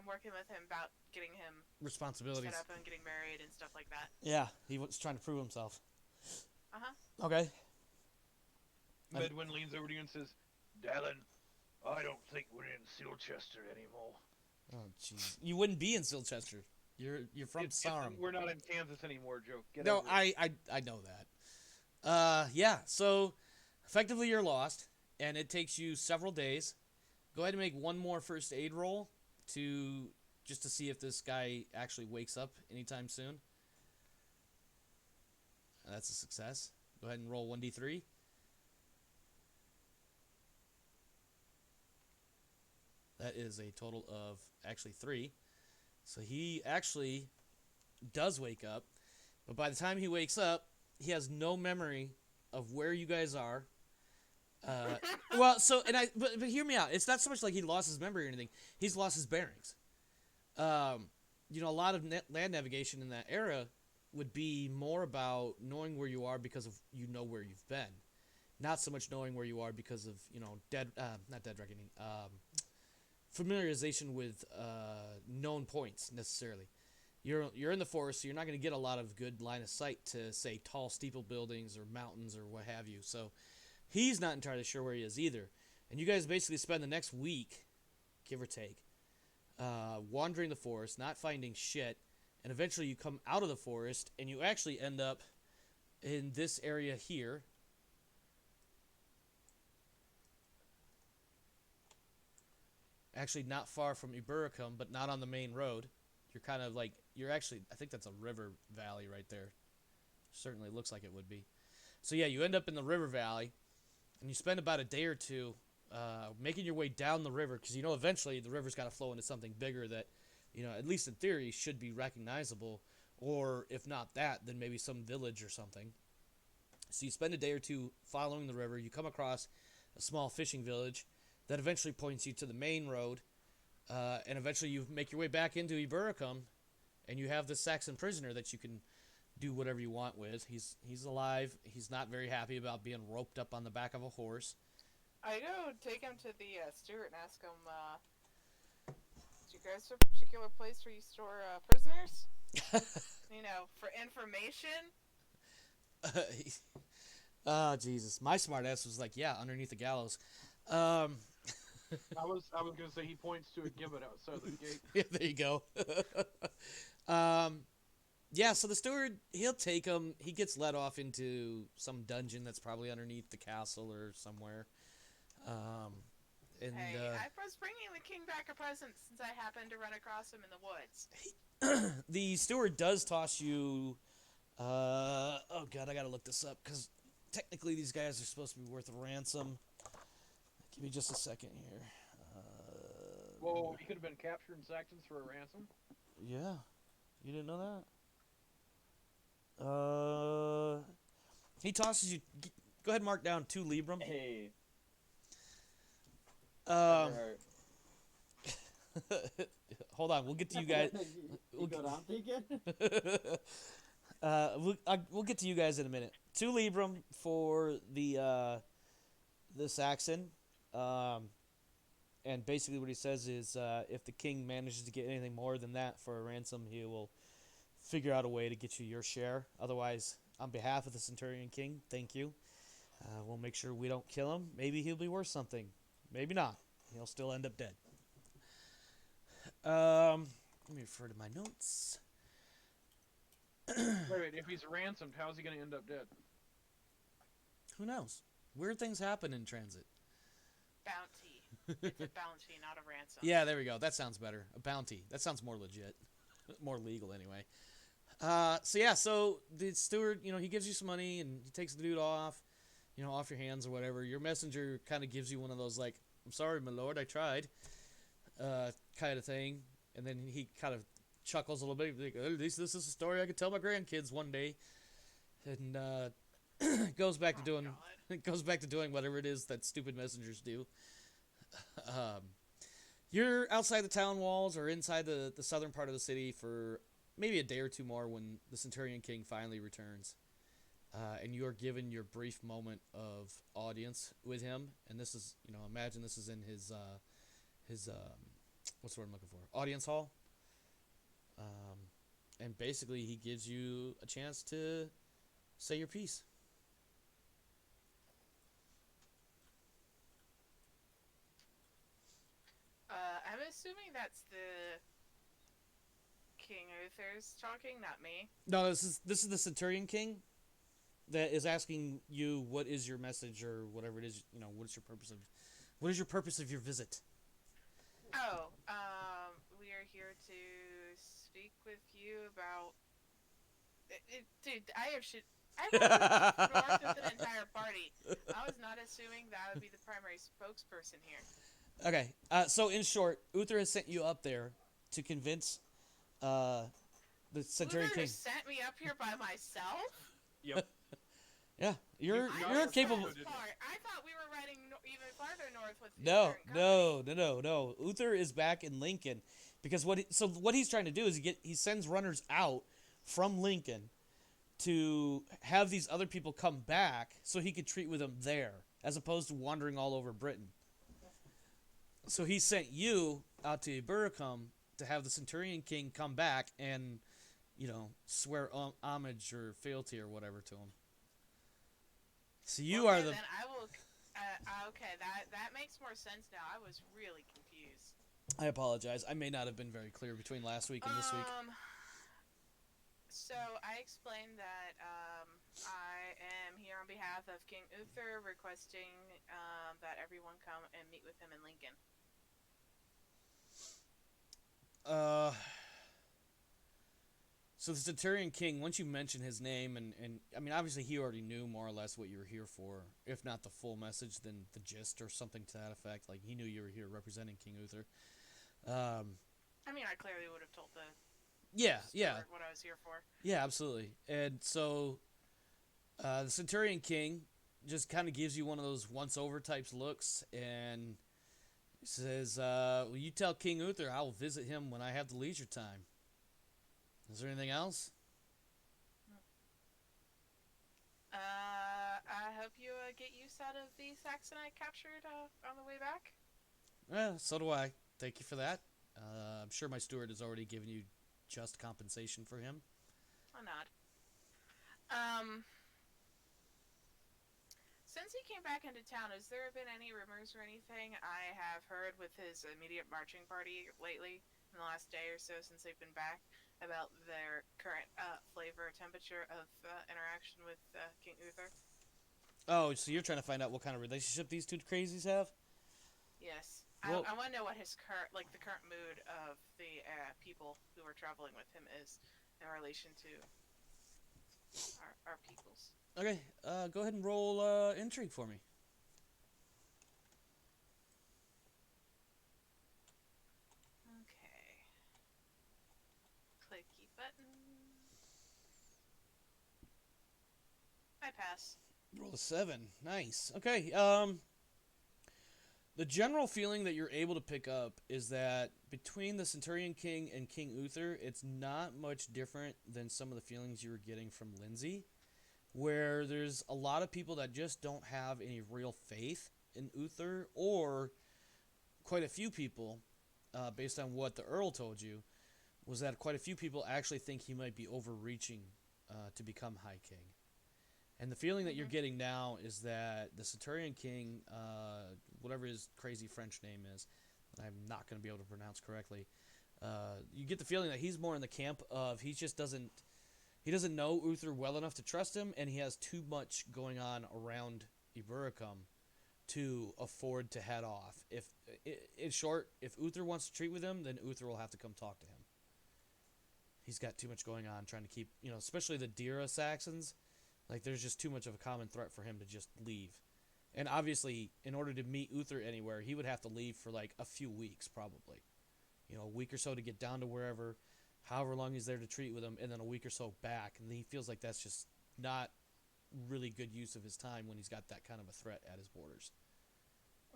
working with him about getting him Responsibilities. set up and getting married and stuff like that. Yeah, he was trying to prove himself. Okay. Medwin leans over to you and says, Dallin, I don't think we're in Silchester anymore. Oh, jeez. You wouldn't be in Silchester. You're from Sarum. We're not in Kansas anymore, Joe. Get No, over it. I know that. Yeah, so effectively you're lost, and it takes you several days. Go ahead and make one more first aid roll just to see if this guy actually wakes up anytime soon. That's a success. Go ahead and roll 1d3. That is a total of actually 3. So he actually does wake up, but by the time he wakes up, he has no memory of where you guys are. But hear me out. It's not so much like he lost his memory or anything. He's lost his bearings. A lot of land navigation in that era would be more about knowing where you are because of where you've been, not so much knowing where you are because of not dead reckoning, familiarization with known points necessarily. You're in the forest, so you're not going to get a lot of good line of sight to say tall steeple buildings or mountains or what have you. So he's not entirely sure where he is either. And you guys basically spend the next week, give or take, wandering the forest, not finding shit, and eventually you come out of the forest and you actually end up in this area here. Actually not far from Ibericum, but not on the main road. You're kind of like, I think that's a river valley right there. Certainly looks like it would be. So yeah, you end up in the river valley, and you spend about a day or two making your way down the river, because eventually the river's got to flow into something bigger that, at least in theory, should be recognizable, or if not that, then maybe some village or something. So you spend a day or two following the river. You come across a small fishing village that eventually points you to the main road, and eventually you make your way back into Ibericum, and you have this Saxon prisoner that you can do whatever you want with. He's alive. He's not very happy about being roped up on the back of a horse. I go take him to the steward and ask him, do you guys have a particular place where you store prisoners? For information? Jesus. My smart ass was like, yeah, underneath the gallows. I was gonna say he points to a gibbet outside the gate. Yeah, there you go. Yeah, so the steward, he'll take him. He gets led off into some dungeon that's probably underneath the castle or somewhere. Hey, I was bringing the king back a present since I happened to run across him in the woods. The steward does toss you. Oh god, I gotta look this up because technically these guys are supposed to be worth a ransom. Give me just a second here. Whoa, he could have been captured in Saxons for a ransom? Yeah, you didn't know that? He tosses you. Go ahead, and mark down 2 Librum. Hey. Hold on, we'll get to you guys. You go down thinking? We'll get to you guys in a minute. 2 Librum for the Saxon. And basically what he says is if the king manages to get anything more than that for a ransom, he will figure out a way to get you your share. Otherwise, on behalf of the Centurion King, thank you. We'll make sure we don't kill him. Maybe he'll be worth something. Maybe not. He'll still end up dead. Let me refer to my notes. Wait, if he's ransomed, how's he gonna end up dead? Who knows? Weird things happen in transit. Bounty. It's a bounty, not a ransom. Yeah, there we go. That sounds better. A bounty. That sounds more legit. More legal, anyway. So the steward, he gives you some money, and he takes the dude off, off your hands or whatever. Your messenger kind of gives you one of those, like, I'm sorry, my lord, I tried, kind of thing. And then he kind of chuckles a little bit. Like, at least this is a story I could tell my grandkids one day. And goes back to doing whatever it is that stupid messengers do. You're outside the town walls or inside the southern part of the city for maybe a day or two more when the Centurion King finally returns. And you are given your brief moment of audience with him. And this is, imagine this is in his what's the word I'm looking for? Audience hall. And basically he gives you a chance to say your piece. I'm assuming that's the King Uther's talking, not me. No, this is the Centurion King that is asking you what is your message or whatever it is. What is your purpose of your visit? Oh, we are here to speak with you about. Dude, I have shit. I worked with an entire party. I was not assuming that would be the primary spokesperson here. Okay, so in short, Uther has sent you up there to convince the Centurion Uther King. sent me up here by myself? Yep. Yeah, you're I you're was capable. told. I thought we were riding even farther north with No, Uther and company. no. Uther is back in Lincoln because what he's trying to do is he sends runners out from Lincoln to have these other people come back so he could treat with them there, as opposed to wandering all over Britain. So he sent you out to Ibericum to have the Centurion King come back and, swear homage or fealty or whatever to him. So you are the. Then I will. Okay, that makes more sense now. I was really confused. I apologize. I may not have been very clear between last week and this week. So I explained that I am here on behalf of King Uther, requesting that everyone come and meet with him in Lincoln. So the Centurion King, once you mention his name, and I mean, obviously he already knew more or less what you were here for. If not the full message, then the gist or something to that effect. Like, he knew you were here representing King Uther. I mean, I clearly would have told the yeah, what I was here for. Yeah, absolutely. And so the Centurion King just kind of gives you one of those once-over types looks and says, will you tell King Uther I will visit him when I have the leisure time. Is there anything else? I hope you get use out of the Saxon I captured on the way back. So do I. Thank you for that. I'm sure my steward has already given you just compensation for him. I'll nod. Since he came back into town, has there been any rumors or anything I have heard with his immediate marching party lately, in the last day or so since they've been back, about their current flavor or temperature of interaction with King Uther? Oh, so you're trying to find out what kind of relationship these two crazies have? Yes. Well, I want to know what his the current mood of the people who are traveling with him is in relation to our peoples. Okay, go ahead and roll intrigue for me. Okay. Clicky button. I pass. Roll a 7. Nice. Okay, the general feeling that you're able to pick up is that between the Centurion King and King Uther, it's not much different than some of the feelings you were getting from Lindsay, where there's a lot of people that just don't have any real faith in Uther, or quite a few people, based on what the Earl told you, was that quite a few people actually think he might be overreaching to become High King. And the feeling that you're getting now is that the Centurion King, whatever his crazy French name is, that I'm not going to be able to pronounce correctly, you get the feeling that he's more in the camp of he doesn't know Uther well enough to trust him, and he has too much going on around Ibericum to afford to head off. In short, if Uther wants to treat with him, then Uther will have to come talk to him. He's got too much going on, trying to keep, especially the Dira Saxons. Like, there's just too much of a common threat for him to just leave. And obviously, in order to meet Uther anywhere, he would have to leave for, like, a few weeks, probably. A week or so to get down to wherever, however long he's there to treat with him, and then a week or so back. And he feels like that's just not really good use of his time when he's got that kind of a threat at his borders.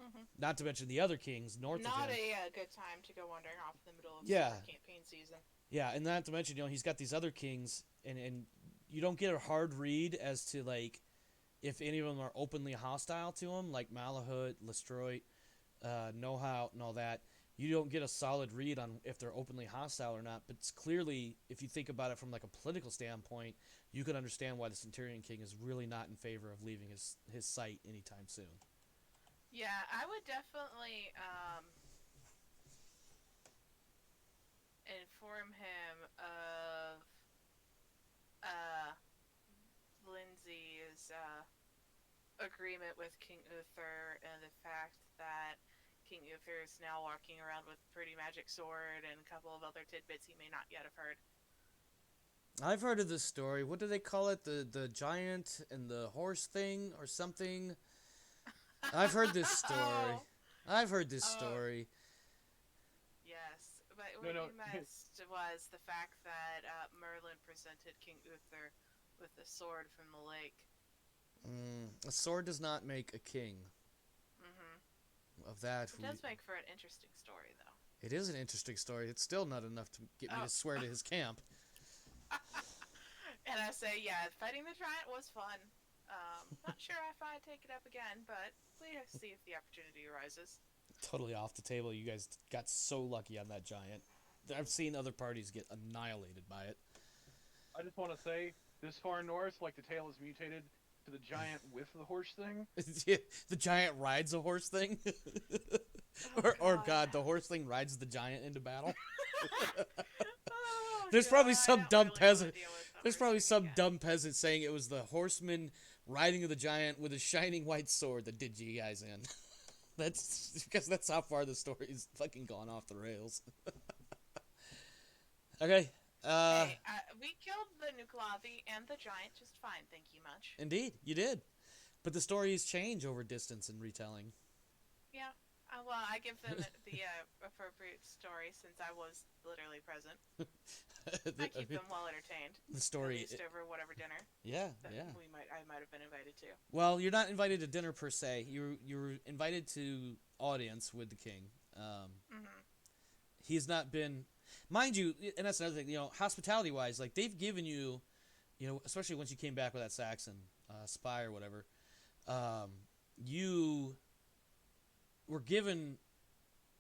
Mm-hmm. Not to mention the other kings north of him. Not a good time to go wandering off in the middle of summer campaign season. Yeah, and not to mention, he's got these other kings, and you don't get a hard read as to, like, if any of them are openly hostile to him, like Malahut, Lestroit, Know-How, and all that. You don't get a solid read on if they're openly hostile or not, but it's clearly, if you think about it from, like, a political standpoint, you can understand why the Centurion King is really not in favor of leaving his site anytime soon. Yeah, I would definitely inform him of Lindsay's agreement with King Uther and the fact that King Uther is now walking around with a pretty magic sword and a couple of other tidbits he may not yet have heard. I've heard of this story. What do they call it? The giant and the horse thing or something? I've heard this story. I've heard this story. Yes, but what you missed was the fact that Merlin presented King Uther with a sword from the lake. A sword does not make a king. Of that, it does make for an interesting story, though. It is an interesting story. It's still not enough to get me to swear to his camp. And I say, yeah, fighting the giant was fun. Not sure if I'd take it up again, but we'll see if the opportunity arises. Totally off the table. You guys got so lucky on that giant. I've seen other parties get annihilated by it. I just want to say, this far north, like the tail is mutated to the giant with the horse thing. The giant rides a horse thing. Oh, or God, the horse thing rides the giant into battle. Oh, There's probably God, I some don't dumb really wanna peasant. deal with the There's horse probably thing some again. dumb peasant saying it was the horseman riding the giant with a shining white sword that did you guys in. That's because that's how far the story's fucking gone off the rails. Okay. Hey, we killed the Nuklavi and the giant just fine, thank you much. Indeed, you did. But the stories change over distance and retelling. Yeah. Well, I give them the appropriate story since I was literally present. I keep them well entertained. The At story. least over whatever dinner Yeah, that yeah. I might have been invited to. Well, you're not invited to dinner per se. You're invited to audience with the king. Mm-hmm. He's not been, mind you, and that's another thing. You know, hospitality wise, like they've given you, you know, especially once you came back with that Saxon spy or whatever, you were given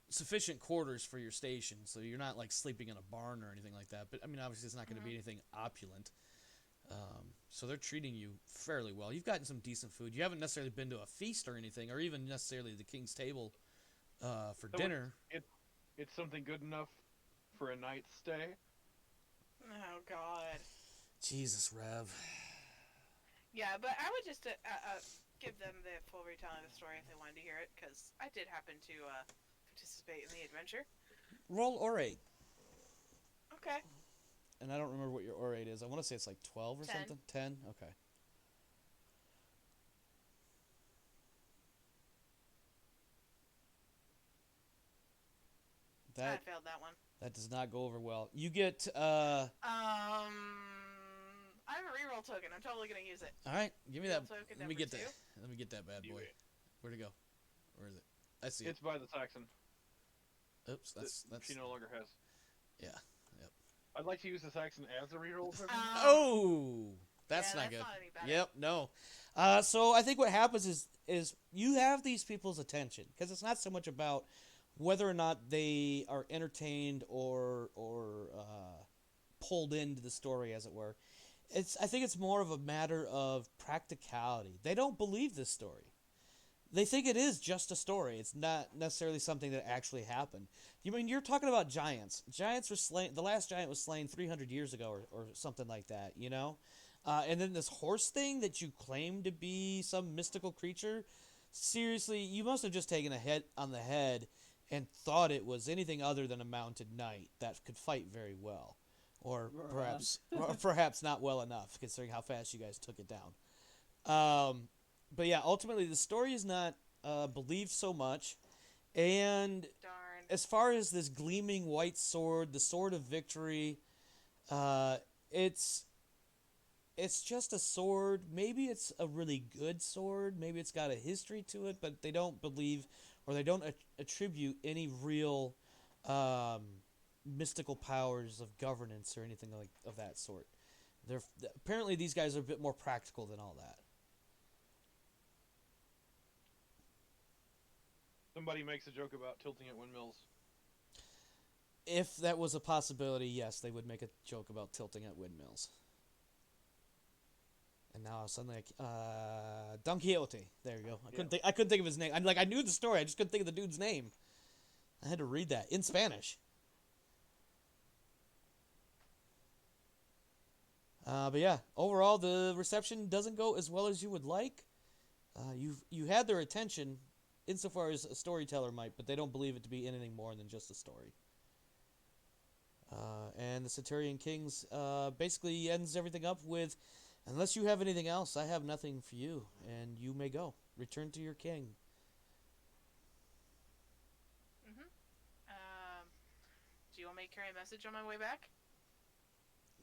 sufficient quarters for your station, so you're not like sleeping in a barn or anything like that. But I mean, obviously, it's not going to be anything opulent. So they're treating you fairly well. You've gotten some decent food. You haven't necessarily been to a feast or anything, or even necessarily the king's table for So dinner. It's something good enough for a night's stay. Oh God. Jesus, Rev. Yeah, but I would just give them the full retelling of the story if they wanted to hear it, because I did happen to participate in the adventure. Roll orate. Okay. And I don't remember what your orate is. I want to say it's like 12 or 10. something. 10? Okay. I failed that one. That does not go over well. You get I have a reroll token. I'm totally gonna use it. all right. Give me that. Reroll token Let me number get 2. that. Let me get that bad boy. Where'd it go? Where is it? I see It's by the Saxon. it. Oops. That's She no longer has. yeah. Yep. I'd like to use the Saxon as a reroll token. Oh, that's yeah, not good. Not any better. Yep, no. So I think what happens is you have these people's attention because it's not so much about whether or not they are entertained or pulled into the story, as it were. I think it's more of a matter of practicality. They don't believe this story. They think it is just a story. It's not necessarily something that actually happened. You mean you're talking about giants? Giants were slain. The last giant was slain 300 years ago, or something like that. You know, and then this horse thing that you claim to be some mystical creature. Seriously, you must have just taken a hit on the head and thought it was anything other than a mounted knight that could fight very well, or perhaps not well enough, considering how fast you guys took it down. But yeah, ultimately the story is not believed so much, and Darn. as far as this gleaming white sword, the sword of victory, it's just a sword. Maybe it's a really good sword. Maybe it's got a history to it, but they don't believe or they don't attribute any real mystical powers of governance or anything like of that sort. Apparently these guys are a bit more practical than all that. Somebody makes a joke about tilting at windmills. If that was a possibility, yes, they would make a joke about tilting at windmills. And now suddenly, Don Quixote. There you go. I couldn't think of his name. I knew the story. I just couldn't think of the dude's name. I had to read that in Spanish. But yeah, overall the reception doesn't go as well as you would like. You had their attention, insofar as a storyteller might, but they don't believe it to be anything more than just a story. And the Centurion Kings basically ends everything up with, unless you have anything else, I have nothing for you, and you may go. Return to your king. Do you want me to carry a message on my way back?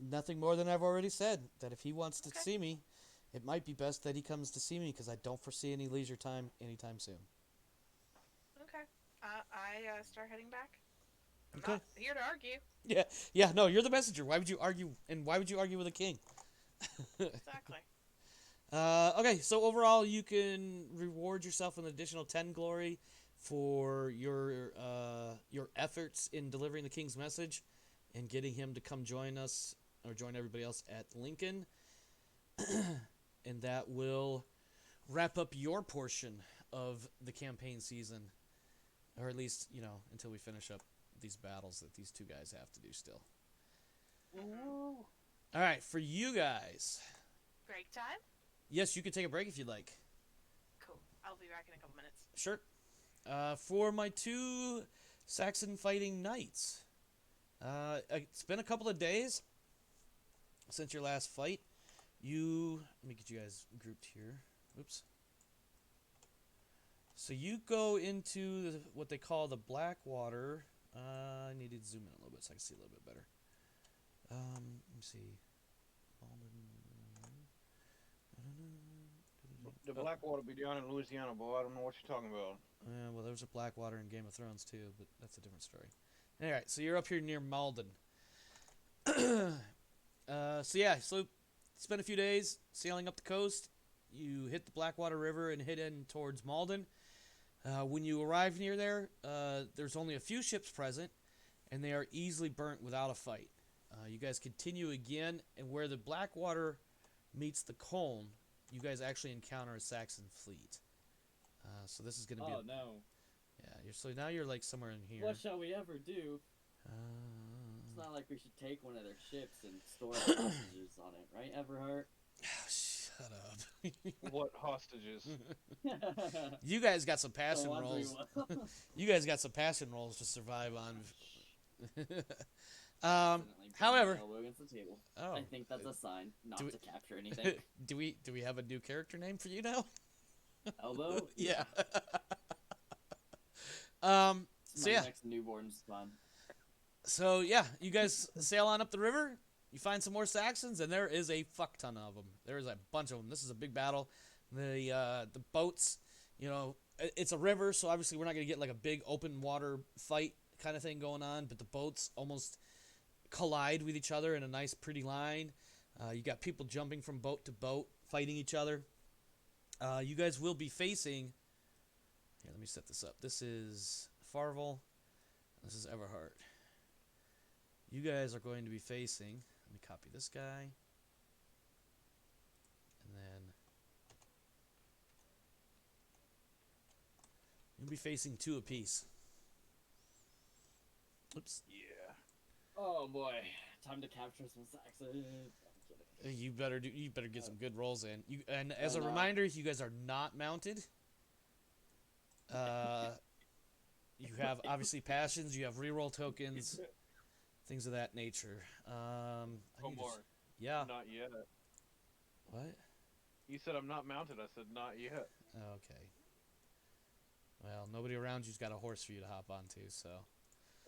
Nothing more than I've already said, that if he wants to Okay. see me, it might be best that he comes to see me, because I don't foresee any leisure time anytime soon. Okay. I start heading back. I'm Okay. not here to argue. Yeah, no, you're the messenger. Why would you argue, and why would you argue with a king? Exactly. Okay, so overall, you can reward yourself with an additional 10 glory for your efforts in delivering the king's message and getting him to come join us or join everybody else at Lincoln. And that will wrap up your portion of the campaign season, or at least, until we finish up these battles that these two guys have to do still. Ooh. All right, for you guys, Break time? yes, you can take a break if you'd like. Cool. I'll be back in a couple minutes. Sure. For my two Saxon fighting knights, it's been a couple of days since your last fight. Let me get you guys grouped here. Oops. So you go into what they call the Blackwater. I need to zoom in a little bit so I can see a little bit better. Let me see. The Blackwater be down in Louisiana, boy. I don't know what you're talking about. Well, there was a Blackwater in Game of Thrones too, but that's a different story. All right, so you're up here near Malden. So spend a few days sailing up the coast. You hit the Blackwater River and head in towards Malden. When you arrive near there, there's only a few ships present, and they are easily burnt without a fight. You guys continue again, and where the Blackwater meets the Colne, you guys actually encounter a Saxon fleet. So this is going to be. Oh no! Yeah, so now you're like somewhere in here. What shall we ever do? It's not like we should take one of their ships and store hostages on it, right, Everhart? Shut up. What hostages? You guys got some passion The ones we rolls. want. You guys got some passion rolls to survive on. Definitely bang However, my elbow against the table. oh, I think that's a sign not do we- to capture anything. do we have a new character name for you now? Elbow? Yeah. It's So my yeah. next newborn spawn. So yeah, you guys sail on up the river. You find some more Saxons, and there is a fuck ton of them. There is a bunch of them. This is a big battle. The boats, it's a river, so obviously we're not gonna get like a big open water fight kind of thing going on. But the boats almost collide with each other in a nice, pretty line. You got people jumping from boat to boat, fighting each other. You guys will be facing. Here, let me set this up. This is Farvel. This is Everhart. You guys are going to be facing. Let me copy this guy. And then you'll be facing two apiece. Oops. Yeah. Oh boy, time to capture some Saxons. I'm kidding. You better get some good rolls in. And as a no. reminder, you guys are not mounted. You have obviously passions. You have reroll tokens, things of that nature. I need to Omar, yeah. not yet. What? You said I'm not mounted. I said not yet. Okay. Well, nobody around you's got a horse for you to hop onto. So,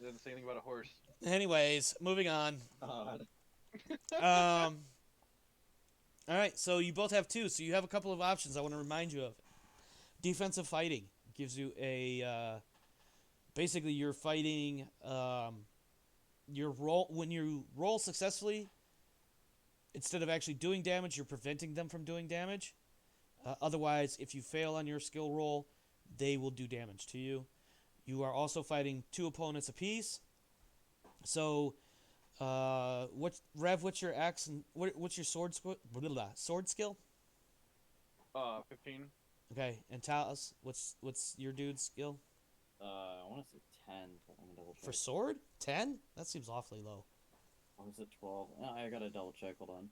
I didn't say anything about a horse. anyways, moving on. God. All right. So you both have two. So you have a couple of options. I want to remind you of. Defensive fighting gives you a. Basically, you're fighting. Your roll when you roll successfully. Instead of actually doing damage, you're preventing them from doing damage. Otherwise, if you fail on your skill roll, they will do damage to you. You are also fighting two opponents apiece. So, what's your axe and what's your sword sword skill? 15. Okay, and Talos, what's your dude's skill I want to say 10, but I'm gonna double check. for sword? 10? That seems awfully low. Or was it 12? I gotta double check. Hold on.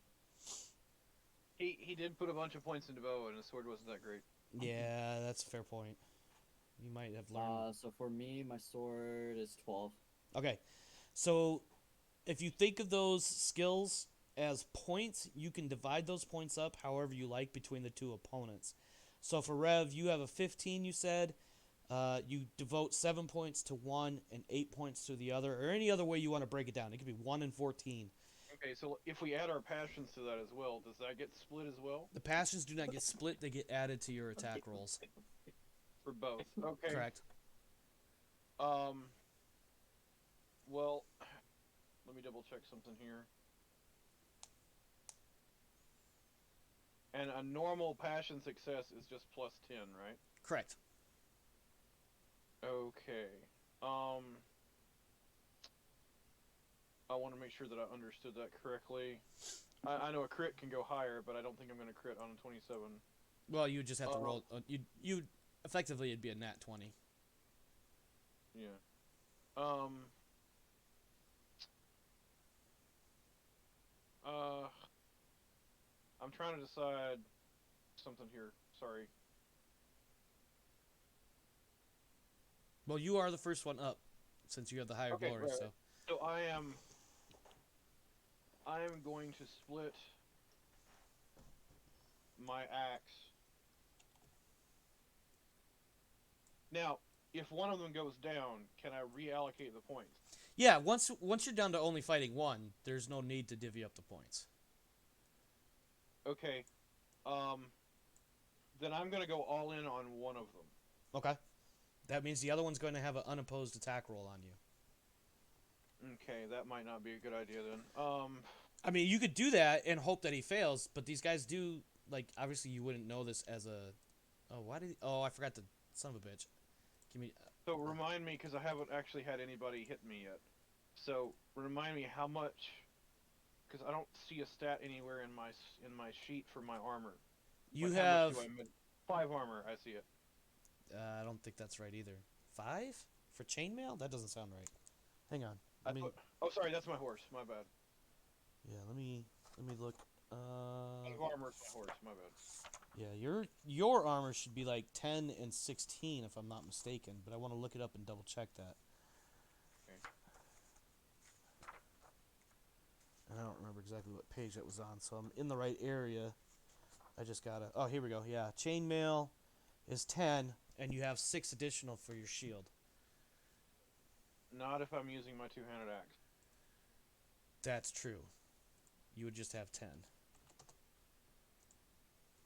He did put a bunch of points into bow, and his sword wasn't that great. Yeah, that's a fair point. You might have learned. So for me, my sword is 12. Okay, so if you think of those skills as points, you can divide those points up however you like between the two opponents. So for Rev, you have a 15, you said. You devote 7 points to one and 8 points to the other, or any other way you want to break it down. It could be 1 and 14. Okay, so if we add our passions to that as well, does that get split as well? The passions do not get split, they get added to your attack rolls. For both. Okay. Correct. Well, let me double check something here. And a normal passion success is just plus 10, right? Correct. Okay. I want to make sure that I understood that correctly. I know a crit can go higher, but I don't think I'm going to crit on a 27. Well, you would just have to Uh, roll. You effectively it'd be a nat 20. Yeah. I'm trying to decide something here. Sorry. Well, you are the first one up, since you have the higher Okay, glory. right, So right. So I am going to split my axe. Now, if one of them goes down, can I reallocate the points? yeah, once you're down to only fighting one, there's no need to divvy up the points. Okay. Then I'm gonna go all in on one of them. Okay. That means the other one's going to have an unopposed attack roll on you. Okay, that might not be a good idea then. I mean, you could do that and hope that he fails, but these guys do, like, obviously you wouldn't know this as a... Oh, why did... Oh, I forgot the... Son of a bitch. Give me... So remind me, because I haven't actually had anybody hit me yet. So remind me how much, because I don't see a stat anywhere in my sheet for my armor. You Like, how have... much do I min- 5 armor. I see it. I don't think that's right either. 5? For chainmail? That doesn't sound right. Hang on. I thought- oh, sorry, that's my horse. My bad. Yeah, let me look. 5 armor is my horse. My bad. Yeah, your armor should be like 10 and 16 if I'm not mistaken, but I want to look it up and double check that. Okay. And I don't remember exactly what page that was on, so I'm in the right area. I just gotta... Oh, here we go. Yeah, chainmail is 10, and you have 6 additional for your shield. Not if I'm using my two-handed axe. That's true. You would just have 10.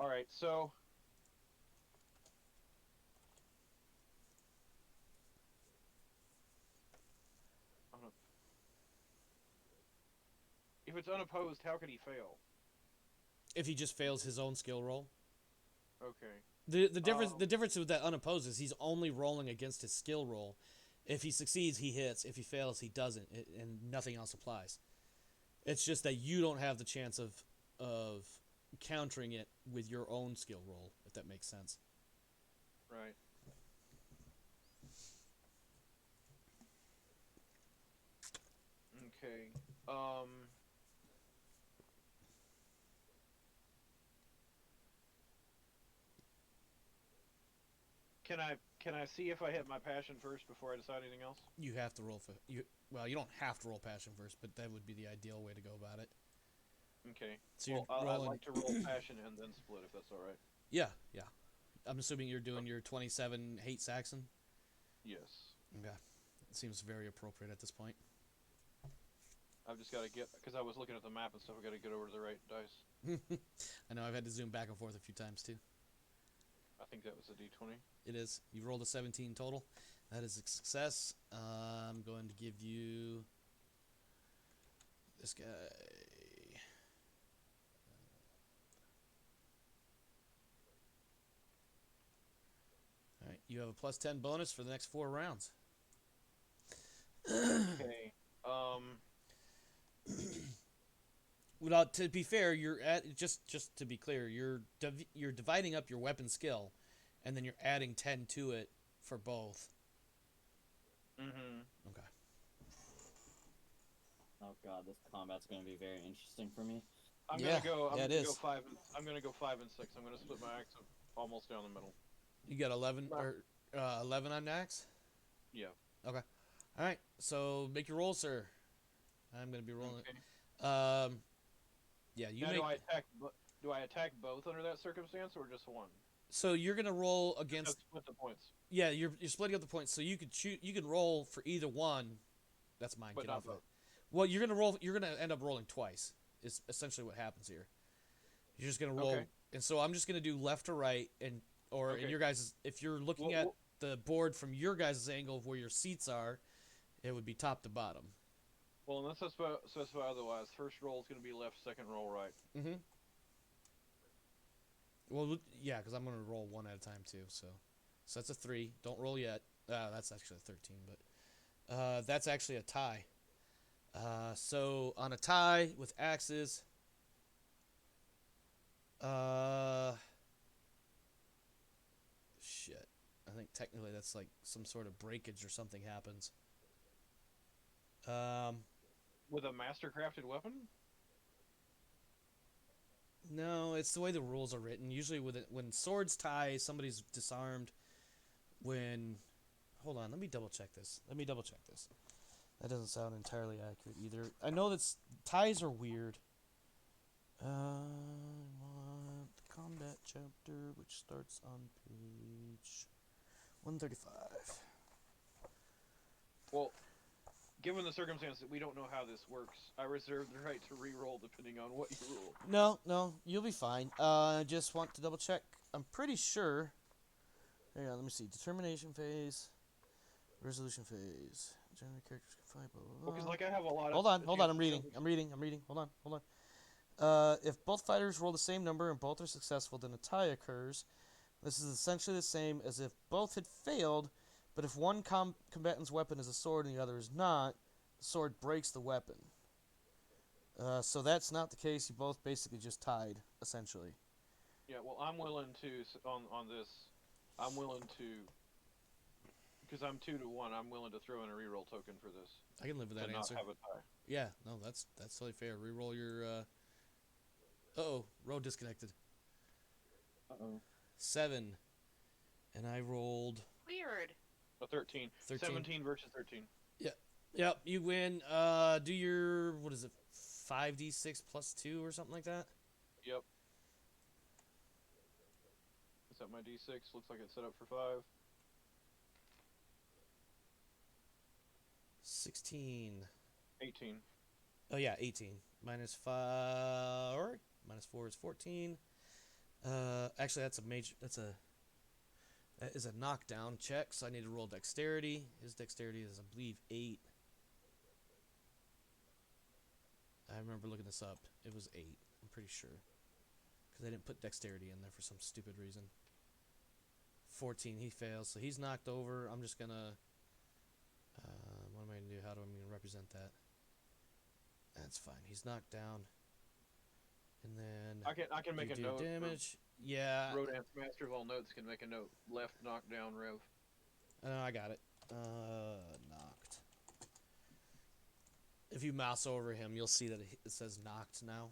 All right, so I'm gonna... if it's unopposed, how could he fail? If he just fails his own skill roll. Okay. The difference with that unopposed is he's only rolling against his skill roll. If he succeeds, he hits. If he fails, he doesn't, and nothing else applies. It's just that you don't have the chance of countering it with your own skill roll, if that makes sense. Right. Okay. Can I see if I hit my passion first before I decide anything else? You have to roll for you. Well, you don't have to roll passion first, but that would be the ideal way to go about it. Okay. So Well, you're I'd rolling. like to roll passion and then split if that's all right. Yeah, yeah. I'm assuming you're doing your 27 hate Saxon. Yes. Okay, it seems very appropriate at this point. I've just got to get, because I was looking at the map and stuff. I got to get over to the right dice. I know I've had to zoom back and forth a few times too. I think that was a D20. It is. You rolled a 17 total. That is a success. I'm going to give you this guy. All right, you have a plus 10 bonus for the next 4 rounds. Okay. Well, to be fair, you're at just to be clear, you're dividing up your weapon skill, and then you're adding 10 to it for both. Mm-hmm. Okay. Oh god, this combat's gonna be very interesting for me. I'm Yeah, gonna go. I'm yeah, it gonna go is. 5. I'm gonna go 5 and 6. I'm gonna split my axe up almost down the middle. You got 11 or 11 on Nax? Yeah. Okay. All right. So make your roll, sir. I'm gonna be rolling. Okay. Yeah, you Now, make. do I attack both under that circumstance or just one? So you're gonna roll Just against. split the points, Yeah, you're splitting up the points, so you could shoot. You can roll for either one. That's mine. but Get not off of it. both. Well, you're gonna roll. You're gonna end up rolling twice. Is essentially what happens here. You're just gonna roll, Okay. and so I'm just gonna do left to right, and or in Okay. your guys, if you're looking Well, at well- the board from your guys' angle of where your seats are, it would be top to bottom. Well, unless specify otherwise. First roll is gonna be left. Second roll right. Mm-hmm. Well, yeah, because I'm gonna roll one at a time too. So that's a 3. Don't roll yet. That's actually a 13, but that's actually a tie. So on a tie with axes, shit. I think technically that's like some sort of breakage or something happens. With a master-crafted weapon? No, it's the way the rules are written. Usually, when swords tie, somebody's disarmed. Hold on, let me double check this. That doesn't sound entirely accurate either. I know that ties are weird. I want the combat chapter, which starts on page 135. Well, given the circumstance that we don't know how this works, I reserve the right to re-roll depending on what you rule. No, you'll be fine. I just want to double check. I'm pretty sure. Hang on, let me see. Determination phase, resolution phase. Generate characters can fight. Blah, blah, blah. Because like I have a lot of. Hold on. I'm reading. Hold on. If both fighters roll the same number and both are successful, then a tie occurs. This is essentially the same as if both had failed, but if one combatant's weapon is a sword and the other is not, the sword breaks the weapon. So that's not the case. You both basically just tied, essentially. Yeah, well, I'm willing to on this. I'm willing to, because I'm 2 to 1. I'm willing to throw in a reroll token for this. I can live with that to answer. not have a tie. Yeah, no, that's totally fair. Reroll your. Row disconnected. 7, and I rolled Weird. A 13. 13. 17 versus 13. Yep, you win. Do your 5d6 plus 2 or something like that. Yep. Is that my D6? Looks like it's set up for 5. 16. 18. Oh yeah, 18. Minus 4. Minus 4 is 14. Actually, that is a knockdown check, so I need to roll dexterity. His dexterity is, I believe, 8. I remember looking this up. It was 8. I'm pretty sure. Because they didn't put dexterity in there for some stupid reason. 14, he fails, so he's knocked over. I'm just gonna... what am I gonna do? How do I represent that? That's fine. He's knocked down. And then... I can make a do note. damage. Yeah. Rodance Master of all notes can make a note. Left knockdown rev. I got it. Knocked. If you mouse over him, you'll see that it says knocked now.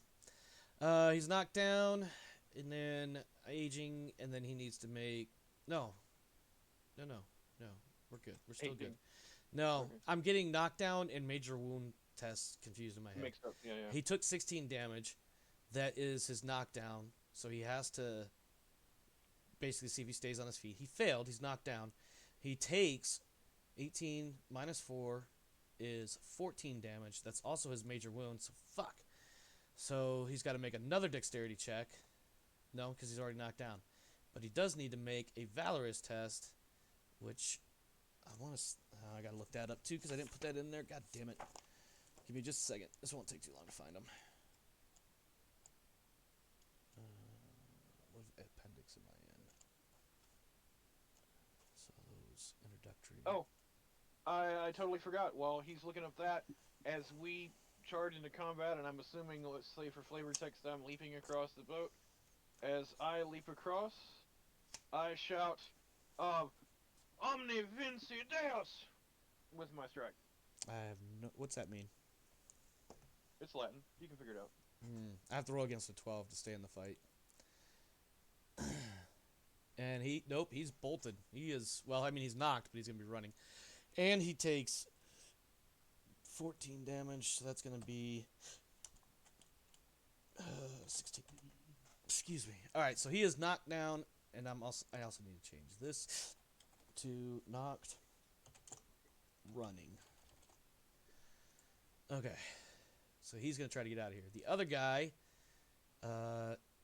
He's knocked down, and then aging, and then he needs to make... No. We're good. We're still good. No, Okay. I'm getting knockdown and major wound tests confused in my head. Mixed up. Yeah. He took 16 damage. That is his knockdown. So he has to basically see if he stays on his feet. He failed. He's knocked down. He takes 18 minus 4 is 14 damage. That's also his major wound. So fuck. So he's got to make another dexterity check. No, because he's already knocked down. But he does need to make a Valorous test, which I got to look that up too because I didn't put that in there. God damn it. Give me just a second. This won't take too long to find him. What appendix am I in? So those introductory. Oh, I totally forgot. While he's looking up that, as we charge into combat, and I'm assuming, let's say for flavor text, I'm leaping across the boat. As I leap across, I shout, Omni Vinci Deus! With my strike. I have no. What's that mean? It's Latin. You can figure it out. I have to roll against a 12 to stay in the fight. And he's bolted. He is, he's knocked, but he's going to be running. And he takes 14 damage, so that's going to be 16. Excuse me. All right, so he is knocked down, and I also need to change this to knocked running. Okay. So he's going to try to get out of here. The other guy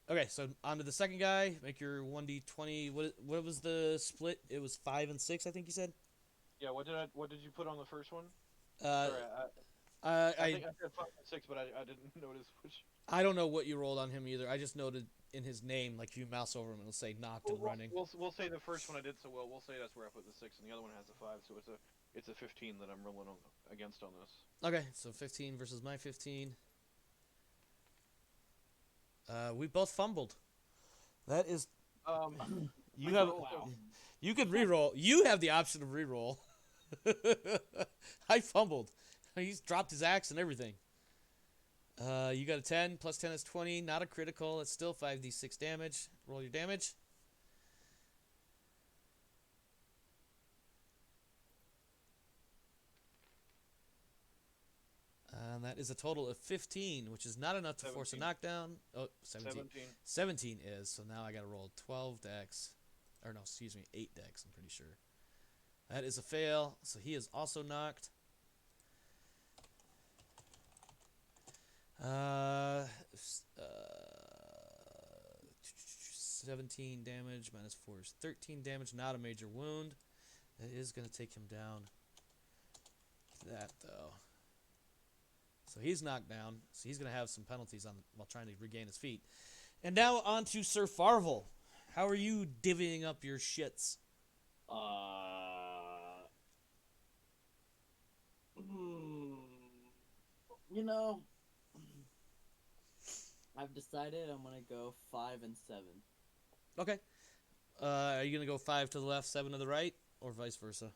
okay, so on to the second guy. Make your 1d20. What was the split? It was 5 and 6, I think you said. Yeah, what did you put on the first one? Uh, Sorry, I I think I said 5 and 6, but I didn't notice which. I don't know what you rolled on him either. I just noted in his name, like if you mouse over him, it'll say knocked and running. We'll say the first one I did so well. We'll say that's where I put the 6, and the other one has a 5, so it's a 15 that I'm rolling against on this. Okay, so 15 versus my 15. We both fumbled. That is, you have. Wow. You could re-roll. You have the option of re-roll. I fumbled. He's dropped his axe and everything. You got a 10. Plus 10 is 20. Not a critical. It's still 5d6 damage. Roll your damage. And that is a total of 15, which is not enough to force a 17. knockdown. Oh, 17. 17 is, so now I gotta roll 12 dex. Or no, excuse me, 8 dex, I'm pretty sure. That is a fail, so he is also knocked. 17 damage, minus 4 is 13 damage, not a major wound. That is gonna take him down. That, though. So he's knocked down, so he's gonna have some penalties on while trying to regain his feet. And now on to Sir Farvel. How are you divvying up your shits? You know, I've decided I'm gonna go 5 and 7. Okay. Are you gonna go 5 to the left, 7 to the right, or vice versa? Is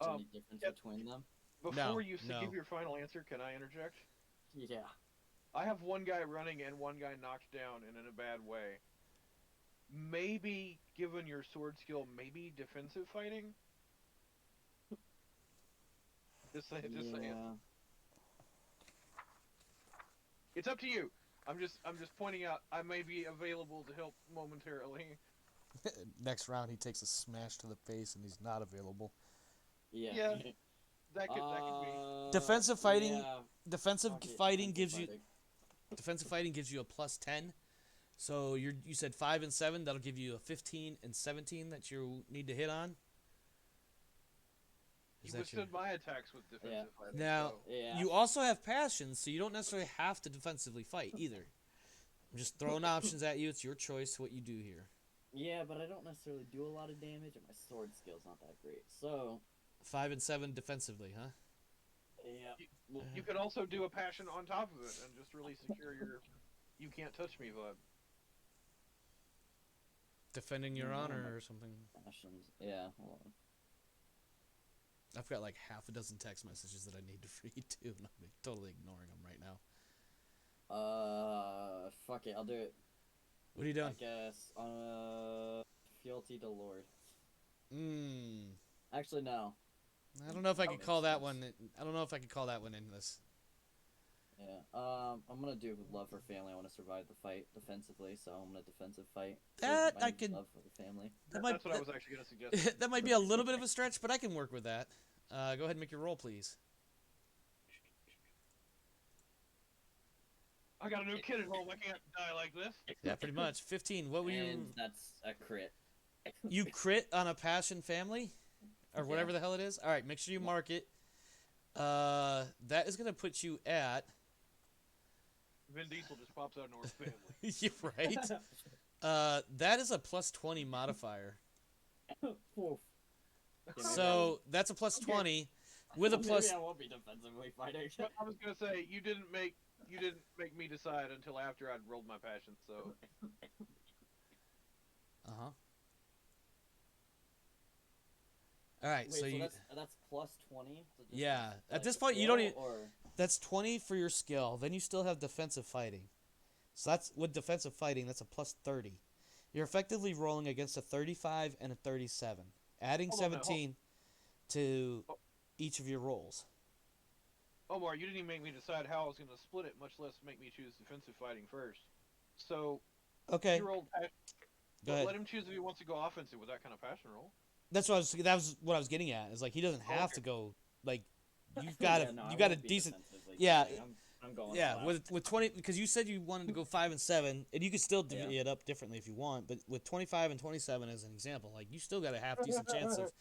there any difference yeah. between them? Before you no. give your final answer, can I interject? Yeah. I have one guy running and one guy knocked down and in a bad way. Maybe, given your sword skill, maybe defensive fighting? Just saying. It's up to you. I'm just pointing out I may be available to help momentarily. Next round, he takes a smash to the face, and he's not available. Yeah. That could be. Defensive fighting. Yeah. Defensive Fuck it, fighting defensive gives you. fighting. Defensive fighting gives you a plus 10. So you said 5 and 7. That'll give you a 15 and 17 that you need to hit on. You Is that your- withstood my attacks with defensive fighting. Now- so- Yeah. You also have passions, so you don't necessarily have to defensively fight either. I'm just throwing options at you. It's your choice what you do here. Yeah, but I don't necessarily do a lot of damage, and my sword skill's not that great. So. 5 and 7 defensively, huh? Yeah. You could also do a passion on top of it and just really secure your "you can't touch me" vibe. Defending your Yeah, honor or something. Passions. Yeah. Hold on. I've got like half a dozen text messages that I need to read too, and I'm totally ignoring them right now. Fuck it. I'll do it. What are you I doing? guess. Fealty to Lord. Actually, no. I don't know if I could makes call that sense. one. I don't know if I could call that one in this. Yeah. I'm gonna do love for family. I want to survive the fight defensively, so I'm gonna defensive fight. That My I could- love for the family. That's what I was actually going to suggest. That might be a little bit of a stretch, but I can work with that. Go ahead and make your roll, please. I got a new kid at home. I can't die like this. Yeah, pretty much. 15. What were you? And that's a crit. You crit on a passion family, or whatever the hell it is. All right, make sure you mark it. That is gonna put you at. Vin Diesel just pops out in North Family. You're right. That is a plus 20 modifier. Oof. So that's a plus 20 with a plus. Maybe I won't be defensively fighting. But I was gonna say you didn't make me decide until after I'd rolled my passion. So Uh-huh. All right, Wait, so you that's plus 20. So just Yeah, at like this point, you don't skill, even- Or that's 20 for your skill. Then you still have defensive fighting. So that's with defensive fighting, that's a plus 30. You're effectively rolling against a 35 and a 37, adding Hold on now, 17 to Oh. each of your rolls. Omar, you didn't even make me decide how I was gonna split it, much less make me choose defensive fighting first. So Okay, you rolled. go ahead. Let him choose if he wants to go offensive with that kind of passion roll. That was what I was getting at. Is like he doesn't have Okay. to go like you've got Yeah, no, I you got a won't be decent defensively yeah, fighting. I'm going yeah, all out. with 20 because you said you wanted to go 5 and 7 and you could still divvy Yeah. it up differently if you want, but with 25 and 27 as an example, like you still got a half decent chance of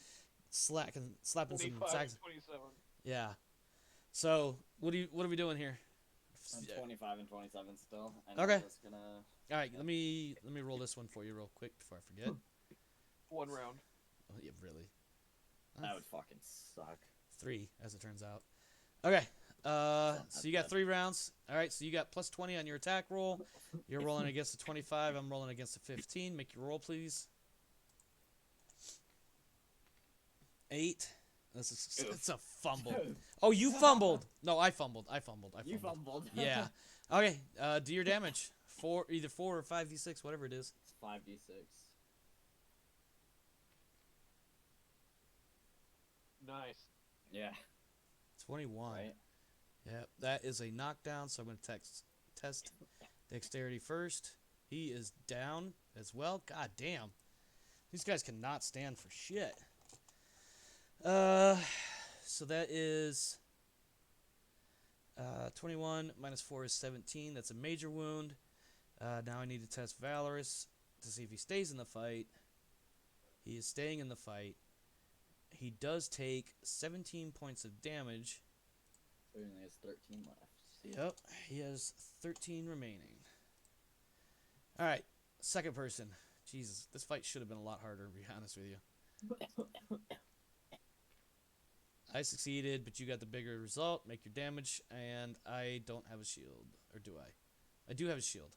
slapping some 25 sacks. and 27. Yeah. So what are we doing here? I'm 25 and 27 still. And Okay. I'm just gonna. All right, let me roll this one for you real quick before I forget. 1 round. Oh, yeah, really. That would fucking suck. 3, as it turns out. Okay. So That's you got bad. 3 rounds. All right. So you got plus 20 on your attack roll. You're rolling against a 25. I'm rolling against a 15. Make your roll, please. 8. It's a fumble. Oh, you fumbled. No, I fumbled. You fumbled. Yeah. Okay. Do your damage. Either 4 or 5d6, whatever it is. It's 5d6. Nice. Yeah. 21. Right. Yep, that is a knockdown, so I'm going to test dexterity first. He is down as well. God damn. These guys cannot stand for shit. So that is 21 minus 4 is 17. That's a major wound. Now I need to test Valorous to see if he stays in the fight. He is staying in the fight. He does take 17 points of damage. So he only has 13 left. Yep, he has 13 remaining. Alright, second person. Jesus, this fight should have been a lot harder, to be honest with you. I succeeded, but you got the bigger result. Make your damage, and I don't have a shield. Or do I? I do have a shield.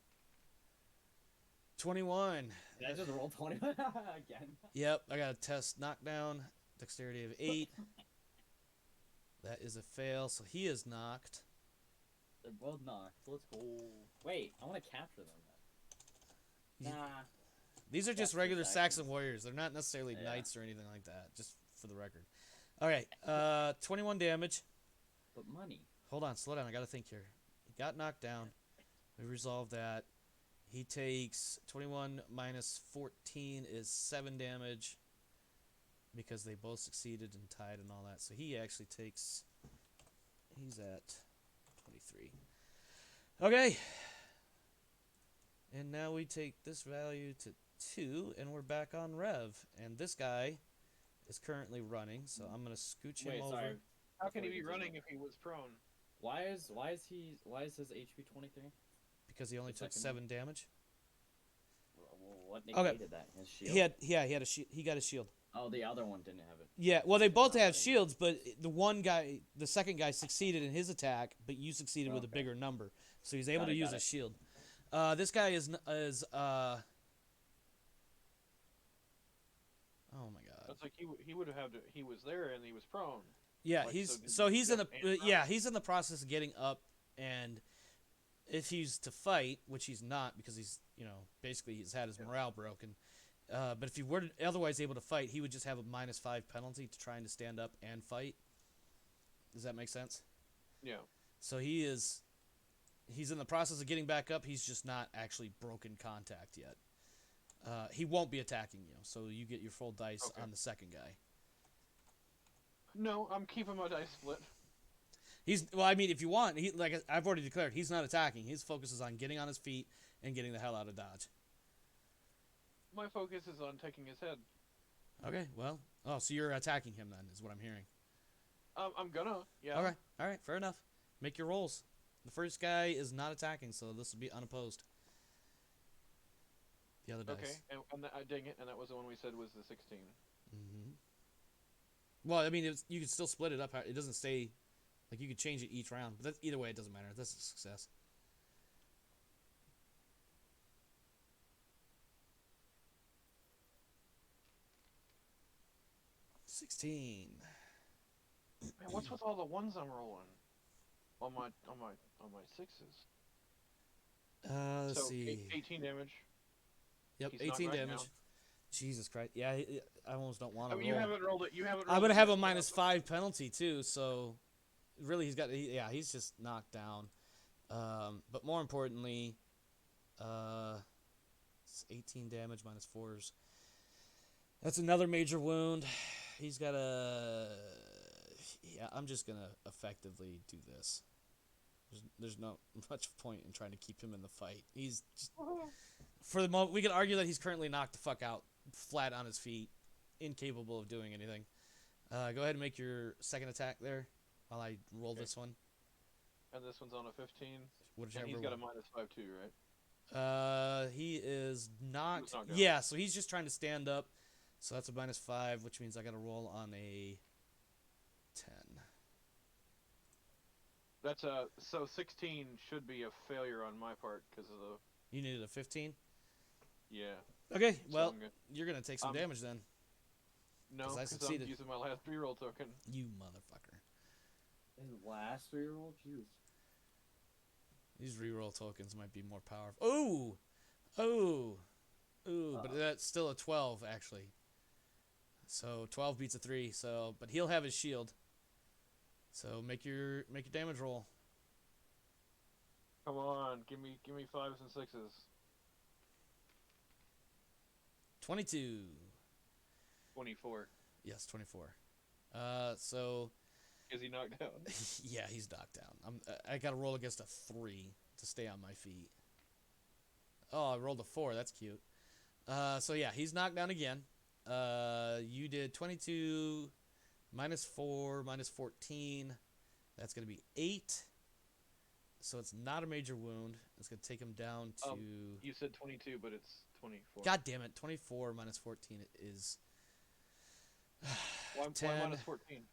21. Did I just roll 20 again? Yep, I got a test knockdown. Dexterity of 8. That is a fail, so he is knocked. They're both knocked. Let's go. Wait, I want to capture them then. Nah. These are just That's regular just Saxon warriors. They're not necessarily Yeah. knights or anything like that, just for the record. Okay, 21 damage. But money. Hold on, slow down. I gotta think here. He got knocked down. We resolved that. He takes 21 minus 14 is 7 damage because they both succeeded and tied and all that. So he actually takes. He's at 23. Okay. And now we take this value to 2, and we're back on Rev. And this guy is currently running, so I'm gonna scooch him Wait, over. sorry. How can he Before be you running continue. if he was prone? Why is his HP 23? Because he only The took second 7 damage. What Okay. negated that? His shield. He had a he got a shield. Oh, the other one didn't have it. Yeah, well, they both Not have letting- shields, but the second guy succeeded in his attack, but you succeeded with a Okay. bigger number, so he's able Got to it, use got his it. shield. This guy is oh my god. That's like he would have had to. He was there and he was prone. Yeah, Like, he's so so did he's he in the jump and yeah he's in the process of getting up, and if he's to fight, which he's not because he's basically he's had his morale broken. But if he were otherwise able to fight, he would just have a -5 penalty to trying to stand up and fight. Does that make sense? Yeah. So he's in the process of getting back up. He's just not actually broken contact yet. He won't be attacking you, so you get your full dice Okay. on the second guy. No, I'm keeping my dice split. I mean, if you want, like I've already declared, he's not attacking. His focus is on getting on his feet and getting the hell out of Dodge. My focus is on taking his head. Okay, well, so you're attacking him then, is what I'm hearing. I'm gonna. Yeah. Okay, all right, fair enough. Make your rolls. The first guy is not attacking, so this will be unopposed. The other dice. Okay. And dang it, and that was the one we said was the 16. Mm-hmm. Well, I mean, you can still split it up. It doesn't stay. Like, you could change it each round. But either way, it doesn't matter. That's a success. $16. Man, what's with all the ones I'm rolling? On my sixes. Let's So see. 18 damage. Yep, he's not 18 right damage. now. Jesus Christ. Yeah, I almost don't want I to mean, roll. you haven't rolled it. You haven't. I'm rolled going to it have a yet. -5 penalty, too, so really he's just knocked down. But more importantly, it's 18 damage minus 4s. That's another major wound. He's got yeah, I'm just going to effectively do this. There's not much point in trying to keep him in the fight. He's just, for the moment, we could argue that he's currently knocked the fuck out, flat on his feet, incapable of doing anything. Go ahead and make your second attack there while I roll Okay. this one. And this one's on a 15. Whichever And he's got a one. -5 too, right? He is not. He's knocked down. Yeah, so he's just trying to stand up. So that's a -5, which means I got to roll on a 10. That's a so 16 should be a failure on my part because of the You needed a 15. yeah. Okay, So well, I'm good. you're gonna take some damage then. No, 'cause I because I'm succeeded. using my last reroll token. You motherfucker. His last reroll? Jeez. These reroll tokens might be more powerful. Ooh! Ooh! Ooh, but that's still a 12, actually. So 12 beats a 3, so but he'll have his shield. So make your damage roll. Come on, give me 5s and 6s. 22. 24. Yes, 24. So Is he knocked down? yeah, he's knocked down. I got to roll against a 3 to stay on my feet. Oh, I rolled a 4. That's cute. So yeah, he's knocked down again. You did 22 -4 -14. That's going to be 8. So it's not a major wound. It's going to take him down to... You said 22, but it's 24. God damn it. 24 -14 is... Why 10. -14?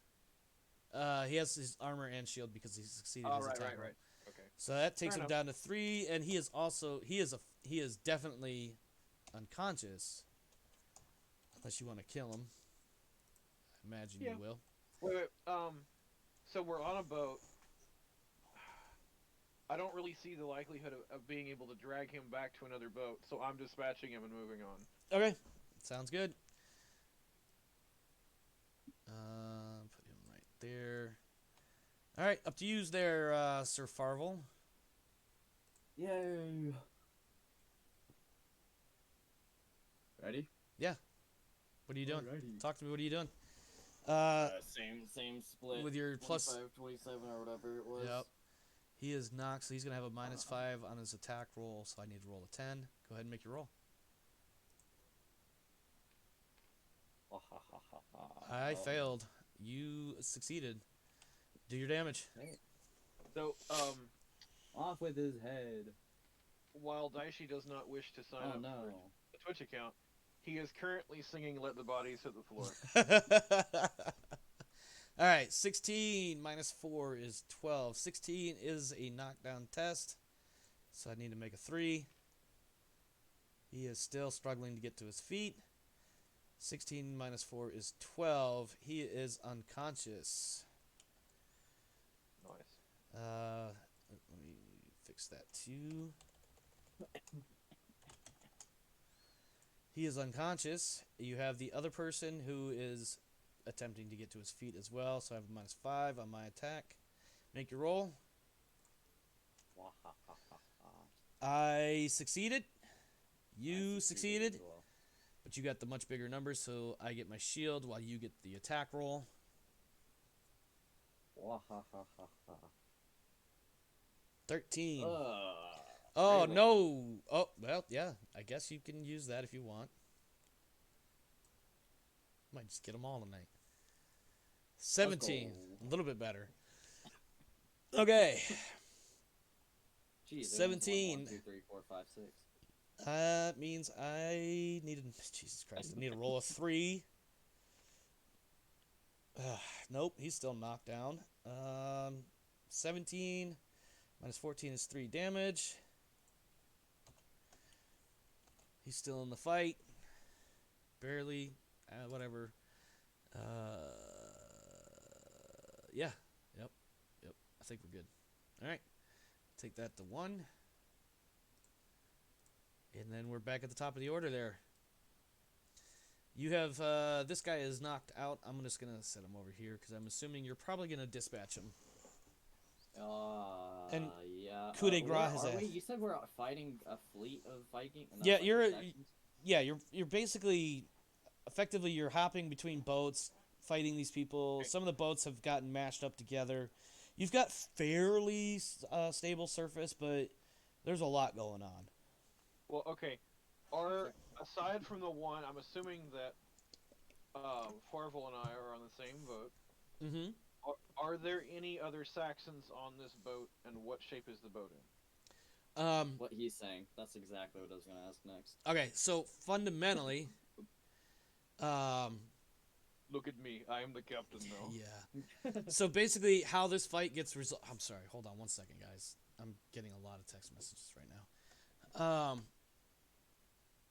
He has his armor and shield because he succeeded Oh, his right, attack right, roll. right. Okay. So that takes Fair him down to 3, and he is definitely unconscious. Unless you want to kill him. I imagine Yeah. you will. Wait. So we're on a boat. I don't really see the likelihood of being able to drag him back to another boat, so I'm dispatching him and moving on. Okay, sounds good. Put him right there. All right, up to you there, Sir Farvel. Yay! Ready? What are you doing? Alrighty. Talk to me. What are you doing? Same split. With your plus. 25, 27 or whatever it was. Yep. He is knocked, so he's gonna have a -5 on his attack roll. So I need to roll a 10. Go ahead and make your roll. I failed. You succeeded. Do your damage. So, Off with his head. while Daishi does not wish to sign Oh up no. for a Twitch account, he is currently singing "Let the Bodies Hit the Floor." All right, 16 -4 is 12. 16 is a knockdown test, so I need to make a 3. He is still struggling to get to his feet. 16 -4 is 12. He is unconscious. Nice. Let me fix that too. He is unconscious. You have the other person who is attempting to get to his feet as well, so I have a -5 on my attack. Make your roll. I succeeded. You succeeded, but you got the much bigger numbers, so I get my shield while you get the attack roll. 13. Oh, really? no. Oh, well, yeah. I guess you can use that if you want. Might just get them all tonight. 17. go. A little bit better. Okay. Jeez, 17. 1, 2, 3, 4, 5, 6. That means I need to... Jesus Christ. I need to roll a 3. Nope. He's still knocked down. 17 -14 is 3 damage. He's still in the fight. Barely. Whatever. Yeah. Yep. I think we're good. Alright. Take that to 1. And then we're back at the top of the order there. You have, this guy is knocked out. I'm just going to set him over here because I'm assuming you're probably going to dispatch him. And yeah. coup de grace where his are ass. we? You said we're out fighting a fleet of Viking? Yeah, you're basically, effectively, you're hopping between boats, fighting these people. Some of the boats have gotten mashed up together. You've got fairly stable surface, but there's a lot going on. Well, okay. Aside from the one, I'm assuming that Farvel and I are on the same boat. Mm-hmm. Are there any other Saxons on this boat, and what shape is the boat in? What he's saying. That's exactly what I was gonna ask next. Okay, so fundamentally, Look at me, I am the captain now. yeah. So basically, how this fight gets resolved. I'm sorry. Hold on one second, guys. I'm getting a lot of text messages right now.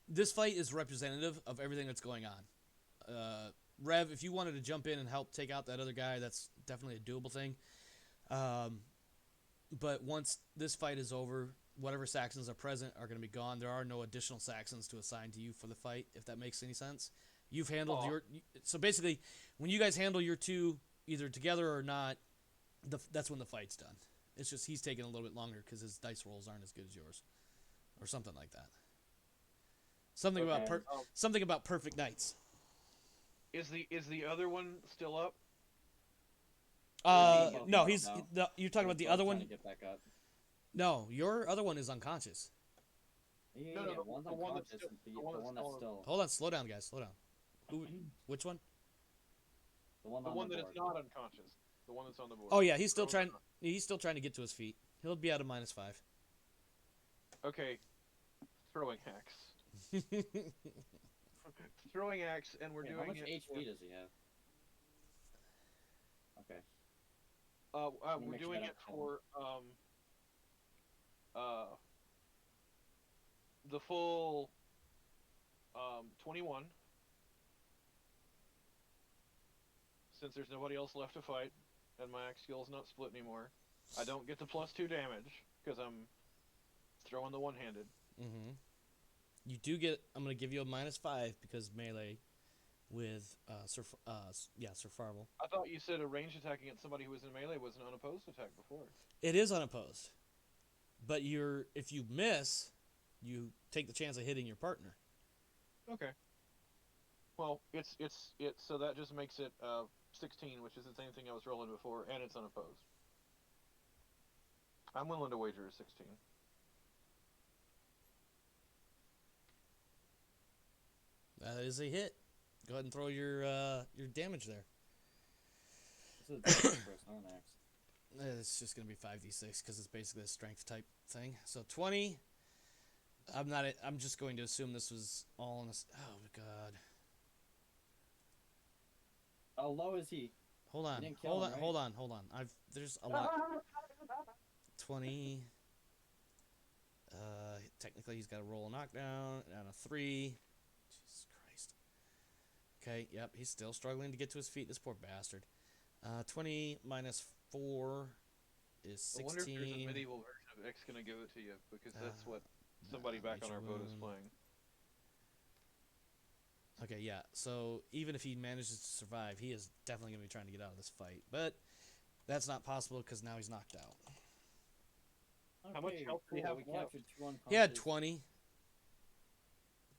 This fight is representative of everything that's going on. Rev, if you wanted to jump in and help take out that other guy, that's definitely a doable thing. But once this fight is over, whatever Saxons are present are going to be gone. There are no additional Saxons to assign to you for the fight, if that makes any sense. You've handled your... So basically, when you guys handle your two, either together or not, that's when the fight's done. It's just he's taking a little bit longer because his dice rolls aren't as good as yours. Or something like that. Something about perfect nights. Is the other one still up? No, he's... No, you're talking about the other one? To get back up. No, your other one is unconscious. Yeah, No, the one's the one that's unconscious, still- the one that's still... Hold on, slow down, guys. Slow down. Which one? The one, The on one the that board. is not unconscious. The one that's on the board. Oh yeah, he's still Oh, trying. He's still trying to get to his feet. He'll be out of -5. Okay. Throwing axe. Throwing axe, and we're Wait, doing how much it. HP does he have? Okay. We're make doing sure I it don't for the full 21. Since there's nobody else left to fight, and my axe skill's not split anymore, I don't get the +2 damage because I'm throwing the one-handed. Mm-hmm. You do get. I'm gonna give you a -5 because melee with Sir Farvel. I thought you said a ranged attack against somebody who was in melee was an unopposed attack before. It is unopposed, but if you miss, you take the chance of hitting your partner. Okay. Well, it's so that just makes it 16, which is the same thing I was rolling before, and it's unopposed. I'm willing to wager a 16. That is a hit. Go ahead and throw your damage there. This is the first on axe. It's just gonna be 5d6 because it's basically a strength type thing. So 20. I'm just going to assume this was all in a. Oh god. How low is he? Hold on. didn't kill Hold him, on. right? Hold on. There's a lot. 20. Technically he's got to roll a knockdown and a 3. Jesus Christ. Okay. Yep. He's still struggling to get to his feet. This poor bastard. 20 minus 4 is I wonder if there's a 16. medieval version of X gonna give it to you, because that's what somebody back on our boat is wound. playing. Okay, yeah. So even if he manages to survive, he is definitely going to be trying to get out of this fight. But that's not possible because now he's knocked out. How much health do you have We left? captured 2 unconscious. He had 20.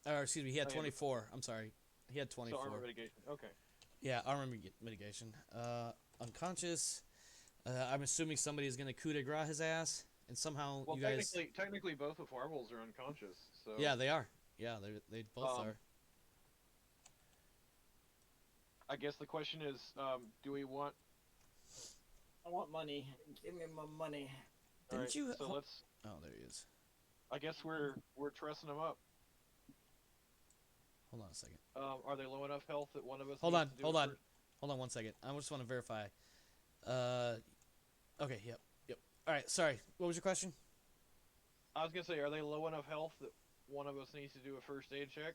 Or excuse me, he had Oh, yeah. 24. I'm sorry. He had 24. So armor mitigation. Okay. Yeah, armor mitigation. Unconscious. I'm assuming somebody is going to coup de grace his ass. And somehow Well, you guys... technically both of Farbles are unconscious. So Yeah, they are. Yeah, they both are. I guess the question is, do we want? I want money. Give me my money. Didn't Alright, you... So let's. Oh, there he is. I guess we're trussing them up. Hold on a second. Are they low enough health that one of us? Hold needs on, to do hold it on. first? Hold on one second. I just want to verify. Okay, yep. All right, sorry. What was your question? I was gonna say, are they low enough health that one of us needs to do a first aid check?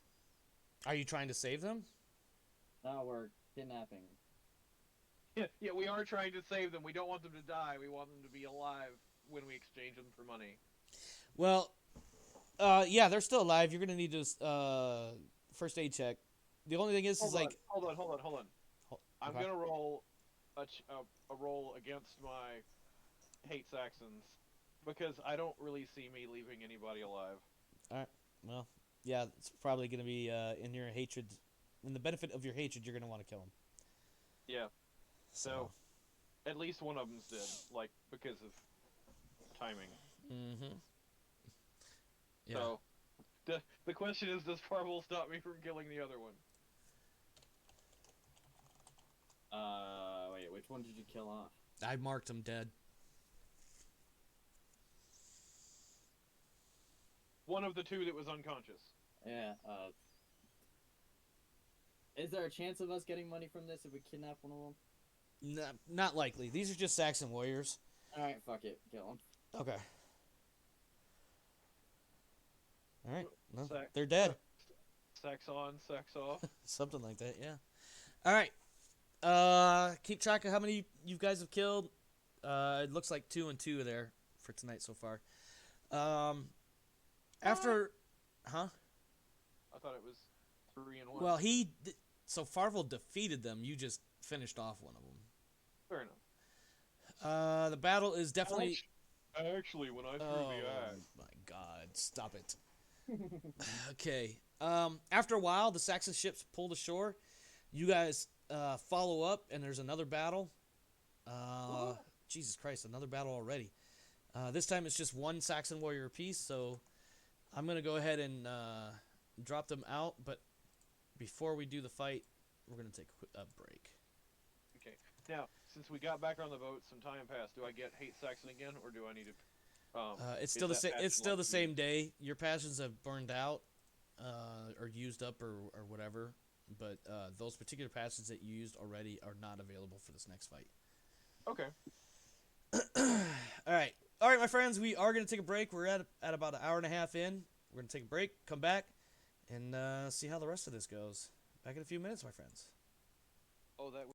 Are you trying to save them? No, we're kidnapping. Yeah, we are trying to save them. We don't want them to die. We want them to be alive when we exchange them for money. Well, yeah, they're still alive. You're gonna need to first aid check. The only thing is, Hold like, on. I'm okay. gonna roll a roll against my hate Saxons because I don't really see me leaving anybody alive. well, yeah, it's probably gonna be in your hatred, in the benefit of your hatred, you're gonna want to kill them. Yeah. So, at least one of them's dead, like because of timing. Mm-hmm. Yeah. So, the question is, does Farvel stop me from killing the other one? Wait, which Which one did you kill off? I marked him dead. One of the two that was unconscious. Yeah. Is there a chance of us getting money from this if we kidnap one of them? Not likely. These are just Saxon warriors. All right, fuck it, kill them. Okay. All right. Well, Sax- they're dead. Sex on, sex off. Something like that. Yeah. All right. Keep track of how many you guys have killed. It looks like 2 and 2 there for tonight so far. After, huh? I thought it was 3 and 1. Well, so Farvel defeated them. You just finished off one of them. fair enough. The battle is definitely. Actually, when I threw Oh the axe, my God! Stop it. Okay. After a while, the Saxon ships pulled ashore. You guys follow up, and there's another battle. Jesus Christ, another battle already. This time it's just one Saxon warrior apiece, so I'm going to go ahead and drop them out. But before we do the fight, we're going to take a break. okay. Now, since we got back on the boat, some time passed. Do I get hate Saxon again, or do I need to? It's is still the that same. passion It's still like the me? same day. Your passions have burned out, or used up, or whatever. But those particular passions that you used already are not available for this next fight. Okay. All right, my friends. We are gonna take a break. We're at about an hour and a half in. We're gonna take a break, come back, and see how the rest of this goes. Back in a few minutes, my friends. Oh, that.